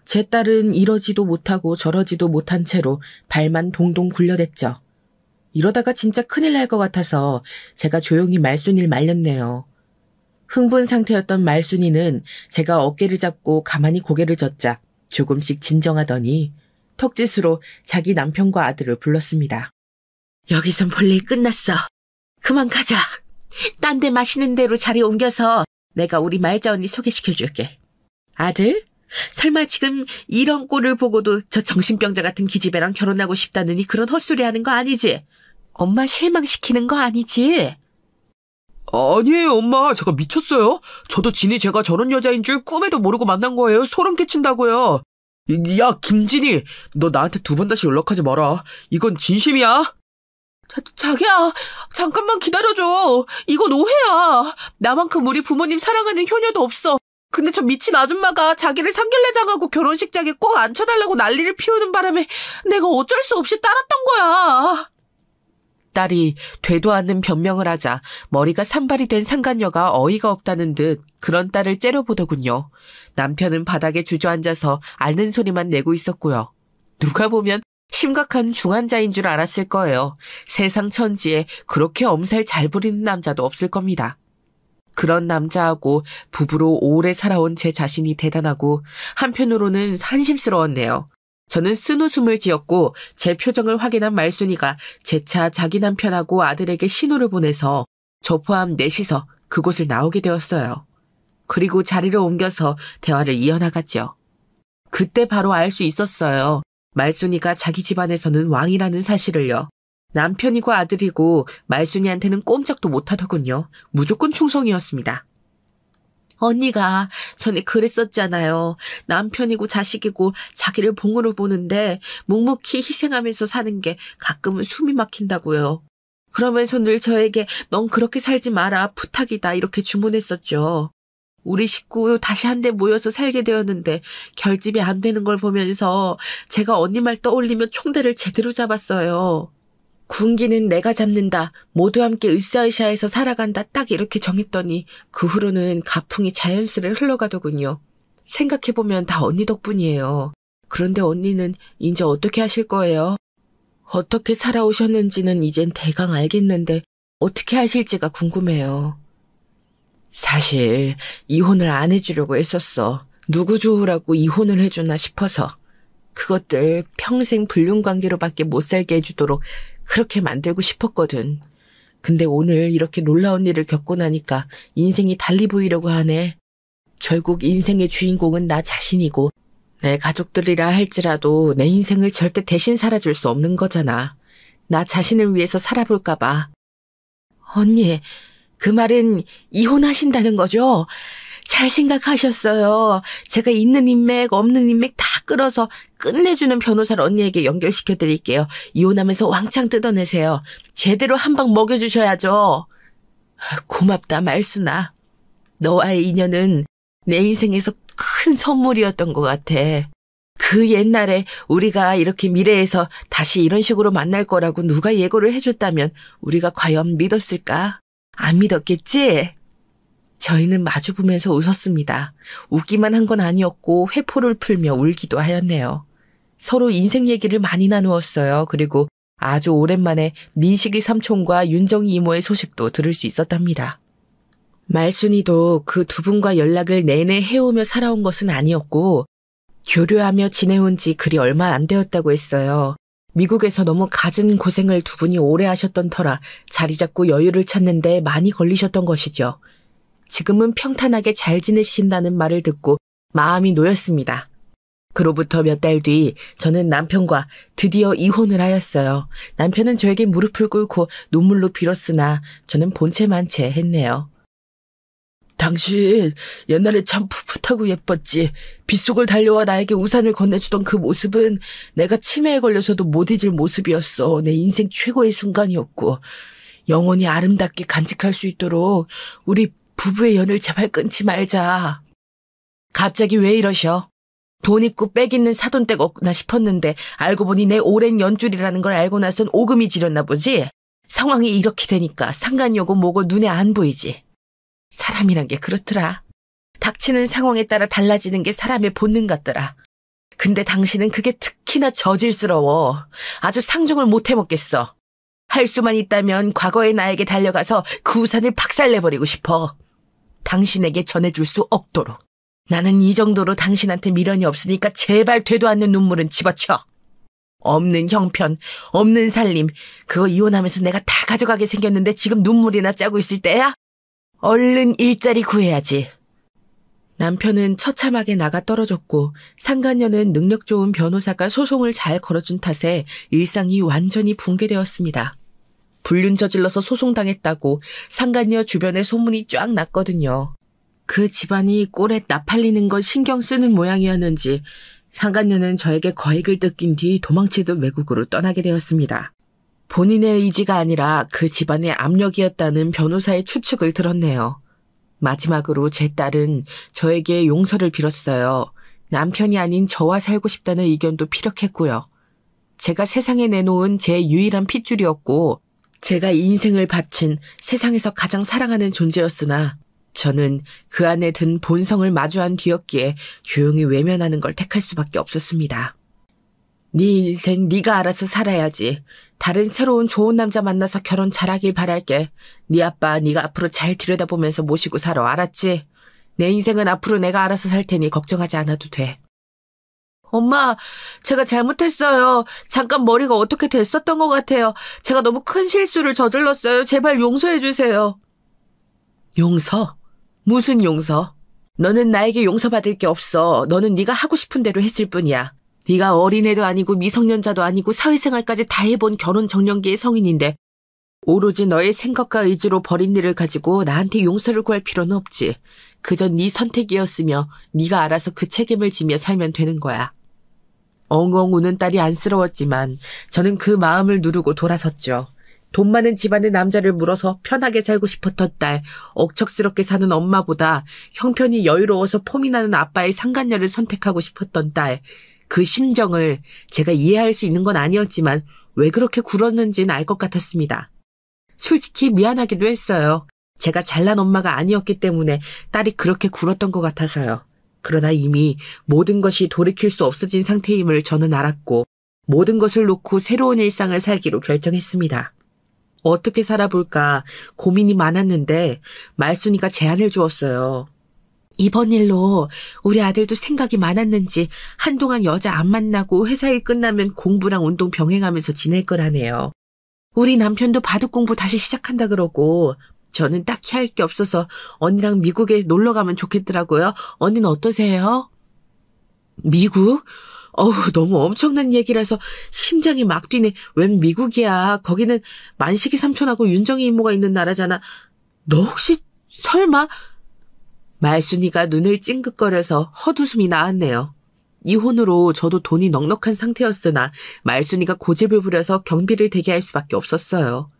제 딸은 이러지도 못하고 저러지도 못한 채로 발만 동동 굴려댔죠. 이러다가 진짜 큰일 날 것 같아서 제가 조용히 말순이를 말렸네요. 흥분 상태였던 말순이는 제가 어깨를 잡고 가만히 고개를 젓자 조금씩 진정하더니 턱짓으로 자기 남편과 아들을 불렀습니다. 여기선 볼 일 끝났어. 그만 가자. 딴 데 맛있는 데로 자리 옮겨서 내가 우리 말자 언니 소개시켜줄게. 아들? 설마 지금 이런 꼴을 보고도 저 정신병자 같은 기집애랑 결혼하고 싶다느니 그런 헛소리 하는 거 아니지? 엄마 실망시키는 거 아니지? 아니에요, 엄마. 제가 미쳤어요. 저도 진이 제가 저런 여자인 줄 꿈에도 모르고 만난 거예요. 소름 끼친다고요. 야, 김진이, 너 나한테 두 번 다시 연락하지 마라. 이건 진심이야. 자기야, 잠깐만 기다려줘. 이건 오해야. 나만큼 우리 부모님 사랑하는 효녀도 없어. 근데 저 미친 아줌마가 자기를 상견례장하고 결혼식장에 꼭 앉혀달라고 난리를 피우는 바람에 내가 어쩔 수 없이 따랐던 거야. 딸이 되도 않는 변명을 하자 머리가 산발이 된 상간녀가 어이가 없다는 듯 그런 딸을 째려보더군요. 남편은 바닥에 주저앉아서 앓는 소리만 내고 있었고요. 누가 보면 심각한 중환자인 줄 알았을 거예요. 세상 천지에 그렇게 엄살 잘 부리는 남자도 없을 겁니다. 그런 남자하고 부부로 오래 살아온 제 자신이 대단하고 한편으로는 한심스러웠네요. 저는 쓴웃음을 지었고 제 표정을 확인한 말순이가 재차 자기 남편하고 아들에게 신호를 보내서 저 포함 넷이서 그곳을 나오게 되었어요. 그리고 자리를 옮겨서 대화를 이어나갔죠. 그때 바로 알 수 있었어요. 말순이가 자기 집안에서는 왕이라는 사실을요. 남편이고 아들이고 말순이한테는 꼼짝도 못하더군요. 무조건 충성이었습니다. 언니가 전에 그랬었잖아요. 남편이고 자식이고 자기를 봉으로 보는데 묵묵히 희생하면서 사는 게 가끔은 숨이 막힌다고요. 그러면서 늘 저에게 넌 그렇게 살지 마라, 부탁이다 이렇게 주문했었죠. 우리 식구 다시 한데 모여서 살게 되었는데 결집이 안 되는 걸 보면서 제가 언니 말 떠올리며 총대를 제대로 잡았어요. 군기는 내가 잡는다. 모두 함께 으쌰으쌰해서 살아간다. 딱 이렇게 정했더니 그 후로는 가풍이 자연스레 흘러가더군요. 생각해보면 다 언니 덕분이에요. 그런데 언니는 이제 어떻게 하실 거예요? 어떻게 살아오셨는지는 이젠 대강 알겠는데 어떻게 하실지가 궁금해요. 사실 이혼을 안 해주려고 했었어. 누구 좋으라고 이혼을 해주나 싶어서. 그것들 평생 불륜관계로밖에 못 살게 해주도록 그렇게 만들고 싶었거든. 근데 오늘 이렇게 놀라운 일을 겪고 나니까 인생이 달리 보이려고 하네. 결국 인생의 주인공은 나 자신이고 내 가족들이라 할지라도 내 인생을 절대 대신 살아줄 수 없는 거잖아. 나 자신을 위해서 살아볼까 봐. 언니, 그 말은 이혼하신다는 거죠? 잘 생각하셨어요. 제가 있는 인맥, 없는 인맥 다 끌어서 끝내주는 변호사를 언니에게 연결시켜드릴게요. 이혼하면서 왕창 뜯어내세요. 제대로 한 방 먹여주셔야죠. 고맙다, 말순아. 너와의 인연은 내 인생에서 큰 선물이었던 것 같아. 그 옛날에 우리가 이렇게 미래에서 다시 이런 식으로 만날 거라고 누가 예고를 해줬다면 우리가 과연 믿었을까? 안 믿었겠지? 저희는 마주보면서 웃었습니다. 웃기만 한 건 아니었고 회포를 풀며 울기도 하였네요. 서로 인생 얘기를 많이 나누었어요. 그리고 아주 오랜만에 민식이 삼촌과 윤정이 이모의 소식도 들을 수 있었답니다. 말순이도 그 두 분과 연락을 내내 해오며 살아온 것은 아니었고 교류하며 지내온 지 그리 얼마 안 되었다고 했어요. 미국에서 너무 갖은 고생을 두 분이 오래 하셨던 터라 자리 잡고 여유를 찾는데 많이 걸리셨던 것이죠. 지금은 평탄하게 잘 지내신다는 말을 듣고 마음이 놓였습니다. 그로부터 몇 달 뒤 저는 남편과 드디어 이혼을 하였어요. 남편은 저에게 무릎을 꿇고 눈물로 빌었으나 저는 본체만체 했네요. 당신 옛날에 참 풋풋하고 예뻤지. 빗속을 달려와 나에게 우산을 건네주던 그 모습은 내가 치매에 걸려서도 못 잊을 모습이었어. 내 인생 최고의 순간이었고 영원히 아름답게 간직할 수 있도록 우리 부부의 연을 제발 끊지 말자. 갑자기 왜 이러셔? 돈 있고 빽 있는 사돈댁 없나 싶었는데 알고 보니 내 오랜 연줄이라는 걸 알고 나선 오금이 지렸나 보지? 상황이 이렇게 되니까 상관이고 뭐고 눈에 안 보이지. 사람이란 게 그렇더라. 닥치는 상황에 따라 달라지는 게 사람의 본능 같더라. 근데 당신은 그게 특히나 저질스러워. 아주 상종을 못 해먹겠어. 할 수만 있다면 과거의 나에게 달려가서 그 우산을 박살내버리고 싶어. 당신에게 전해줄 수 없도록. 나는 이 정도로 당신한테 미련이 없으니까 제발 되도 않는 눈물은 집어쳐. 없는 형편, 없는 살림, 그거 이혼하면서 내가 다 가져가게 생겼는데 지금 눈물이나 짜고 있을 때야? 얼른 일자리 구해야지. 남편은 처참하게 나가 떨어졌고 상간녀는 능력 좋은 변호사가 소송을 잘 걸어준 탓에 일상이 완전히 붕괴되었습니다. 불륜 저질러서 소송당했다고 상간녀 주변에 소문이 쫙 났거든요. 그 집안이 꼴에 나팔리는 걸 신경 쓰는 모양이었는지 상간녀는 저에게 거액을 뜯긴 뒤 도망치듯 외국으로 떠나게 되었습니다. 본인의 의지가 아니라 그 집안의 압력이었다는 변호사의 추측을 들었네요. 마지막으로 제 딸은 저에게 용서를 빌었어요. 남편이 아닌 저와 살고 싶다는 의견도 피력했고요. 제가 세상에 내놓은 제 유일한 핏줄이었고 제가 인생을 바친 세상에서 가장 사랑하는 존재였으나 저는 그 안에 든 본성을 마주한 뒤였기에 조용히 외면하는 걸 택할 수밖에 없었습니다. 네 인생 네가 알아서 살아야지. 다른 새로운 좋은 남자 만나서 결혼 잘하길 바랄게. 네 아빠 네가 앞으로 잘 들여다보면서 모시고 살아. 알았지? 내 인생은 앞으로 내가 알아서 살 테니 걱정하지 않아도 돼. 엄마, 제가 잘못했어요. 잠깐 머리가 어떻게 됐었던 것 같아요. 제가 너무 큰 실수를 저질렀어요. 제발 용서해 주세요. 용서? 무슨 용서? 너는 나에게 용서받을 게 없어. 너는 네가 하고 싶은 대로 했을 뿐이야. 네가 어린애도 아니고 미성년자도 아니고 사회생활까지 다 해본 결혼 정년기의 성인인데 오로지 너의 생각과 의지로 벌인 일을 가지고 나한테 용서를 구할 필요는 없지. 그저 네 선택이었으며 네가 알아서 그 책임을 지며 살면 되는 거야. 엉엉 우는 딸이 안쓰러웠지만 저는 그 마음을 누르고 돌아섰죠. 돈 많은 집안의 남자를 물어서 편하게 살고 싶었던 딸, 억척스럽게 사는 엄마보다 형편이 여유로워서 폼이 나는 아빠의 상간녀를 선택하고 싶었던 딸, 그 심정을 제가 이해할 수 있는 건 아니었지만 왜 그렇게 굴었는지는 알 것 같았습니다. 솔직히 미안하기도 했어요. 제가 잘난 엄마가 아니었기 때문에 딸이 그렇게 굴었던 것 같아서요. 그러나 이미 모든 것이 돌이킬 수 없어진 상태임을 저는 알았고 모든 것을 놓고 새로운 일상을 살기로 결정했습니다. 어떻게 살아볼까 고민이 많았는데 말순이가 제안을 주었어요. 이번 일로 우리 아들도 생각이 많았는지 한동안 여자 안 만나고 회사 일 끝나면 공부랑 운동 병행하면서 지낼 거라네요. 우리 남편도 바둑 공부 다시 시작한다 그러고 저는 딱히 할 게 없어서 언니랑 미국에 놀러 가면 좋겠더라고요. 언니는 어떠세요? 미국? 너무 엄청난 얘기라서 심장이 막 뛰네. 웬 미국이야. 거기는 만식이 삼촌하고 윤정이 이모가 있는 나라잖아. 너 혹시 설마? 말순이가 눈을 찡긋거려서 헛웃음이 나왔네요. 이혼으로 저도 돈이 넉넉한 상태였으나 말순이가 고집을 부려서 경비를 대게 할 수밖에 없었어요.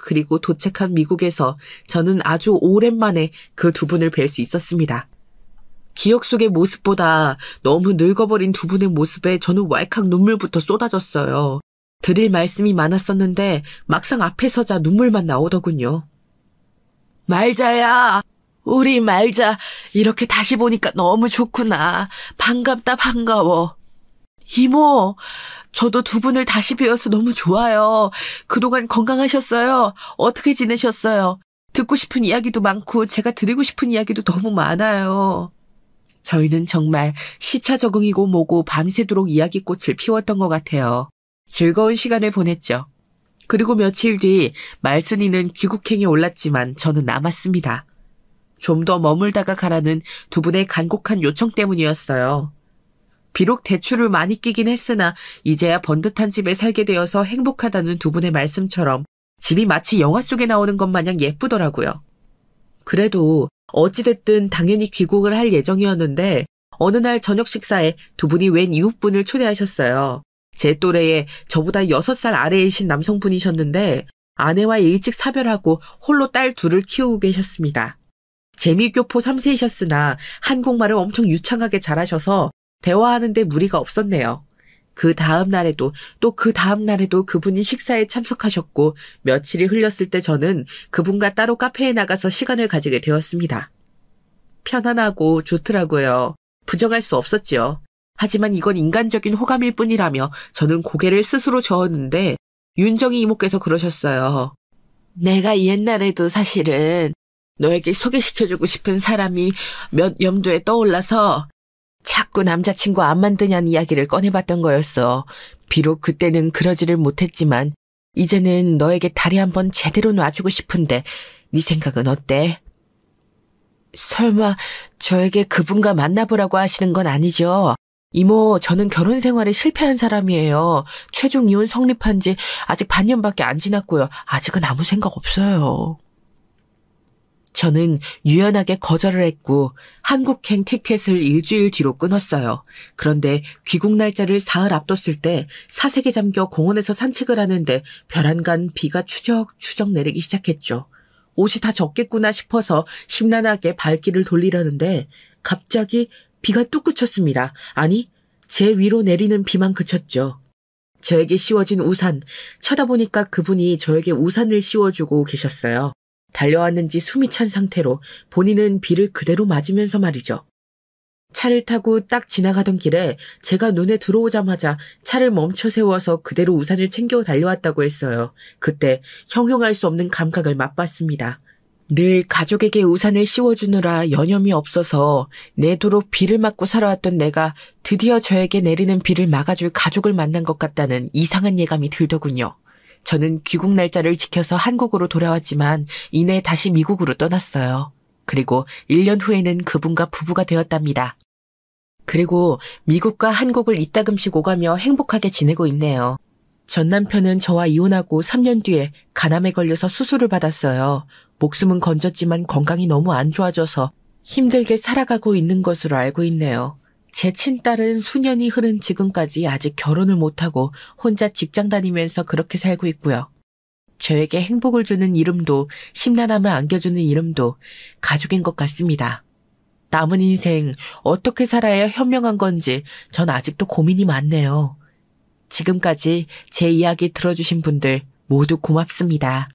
그리고 도착한 미국에서 저는 아주 오랜만에 그 두 분을 뵐 수 있었습니다. 기억 속의 모습보다 너무 늙어버린 두 분의 모습에 저는 왈칵 눈물부터 쏟아졌어요. 드릴 말씀이 많았었는데 막상 앞에 서자 눈물만 나오더군요. 말자야, 우리 말자. 이렇게 다시 보니까 너무 좋구나. 반갑다 반가워. 이모, 저도 두 분을 다시 뵈어서 너무 좋아요. 그동안 건강하셨어요? 어떻게 지내셨어요? 듣고 싶은 이야기도 많고 제가 드리고 싶은 이야기도 너무 많아요. 저희는 정말 시차 적응이고 뭐고 밤새도록 이야기꽃을 피웠던 것 같아요. 즐거운 시간을 보냈죠. 그리고 며칠 뒤 말순이는 귀국행에 올랐지만 저는 남았습니다. 좀 더 머물다가 가라는 두 분의 간곡한 요청 때문이었어요. 비록 대출을 많이 끼긴 했으나 이제야 번듯한 집에 살게 되어서 행복하다는 두 분의 말씀처럼 집이 마치 영화 속에 나오는 것 마냥 예쁘더라고요. 그래도 어찌됐든 당연히 귀국을 할 예정이었는데 어느 날 저녁 식사에 두 분이 웬 이웃분을 초대하셨어요. 제 또래에 저보다 6살 아래이신 남성분이셨는데 아내와 일찍 사별하고 홀로 딸 둘을 키우고 계셨습니다. 재미교포 3세이셨으나 한국말을 엄청 유창하게 잘하셔서 대화하는데 무리가 없었네요. 그 다음 날에도 또 그 다음 날에도 그분이 식사에 참석하셨고 며칠이 흘렸을 때 저는 그분과 따로 카페에 나가서 시간을 가지게 되었습니다. 편안하고 좋더라고요. 부정할 수 없었지요. 하지만 이건 인간적인 호감일 뿐이라며 저는 고개를 스스로 저었는데 윤정이 이모께서 그러셨어요. 내가 옛날에도 사실은 너에게 소개시켜주고 싶은 사람이 몇 염두에 떠올라서 자꾸 남자친구 안 만드냐는 이야기를 꺼내봤던 거였어. 비록 그때는 그러지를 못했지만 이제는 너에게 다리 한번 제대로 놔주고 싶은데 네 생각은 어때? 설마 저에게 그분과 만나보라고 하시는 건 아니죠? 이모, 저는 결혼 생활에 실패한 사람이에요. 최종 이혼 성립한 지 아직 반년밖에 안 지났고요. 아직은 아무 생각 없어요. 저는 유연하게 거절을 했고 한국행 티켓을 일주일 뒤로 끊었어요. 그런데 귀국 날짜를 사흘 앞뒀을 때 사색에 잠겨 공원에서 산책을 하는데 벼란간 비가 추적추적 내리기 시작했죠. 옷이 다 젖겠구나 싶어서 심란하게 발길을 돌리려는데 갑자기 비가 뚝 그쳤습니다. 아니, 제 위로 내리는 비만 그쳤죠. 저에게 씌워진 우산, 쳐다보니까 그분이 저에게 우산을 씌워주고 계셨어요. 달려왔는지 숨이 찬 상태로 본인은 비를 그대로 맞으면서 말이죠. 차를 타고 딱 지나가던 길에 제가 눈에 들어오자마자 차를 멈춰 세워서 그대로 우산을 챙겨 달려왔다고 했어요. 그때 형용할 수 없는 감각을 맛봤습니다. 늘 가족에게 우산을 씌워주느라 여념이 없어서 내도록 비를 맞고 살아왔던 내가 드디어 저에게 내리는 비를 막아줄 가족을 만난 것 같다는 이상한 예감이 들더군요. 저는 귀국 날짜를 지켜서 한국으로 돌아왔지만 이내 다시 미국으로 떠났어요. 그리고 1년 후에는 그분과 부부가 되었답니다. 그리고 미국과 한국을 이따금씩 오가며 행복하게 지내고 있네요. 전 남편은 저와 이혼하고 3년 뒤에 간암에 걸려서 수술을 받았어요. 목숨은 건졌지만 건강이 너무 안 좋아져서 힘들게 살아가고 있는 것으로 알고 있네요. 제 친딸은 수년이 흐른 지금까지 아직 결혼을 못하고 혼자 직장 다니면서 그렇게 살고 있고요. 저에게 행복을 주는 이름도 심란함을 안겨주는 이름도 가족인 것 같습니다. 남은 인생 어떻게 살아야 현명한 건지 전 아직도 고민이 많네요. 지금까지 제 이야기 들어주신 분들 모두 고맙습니다.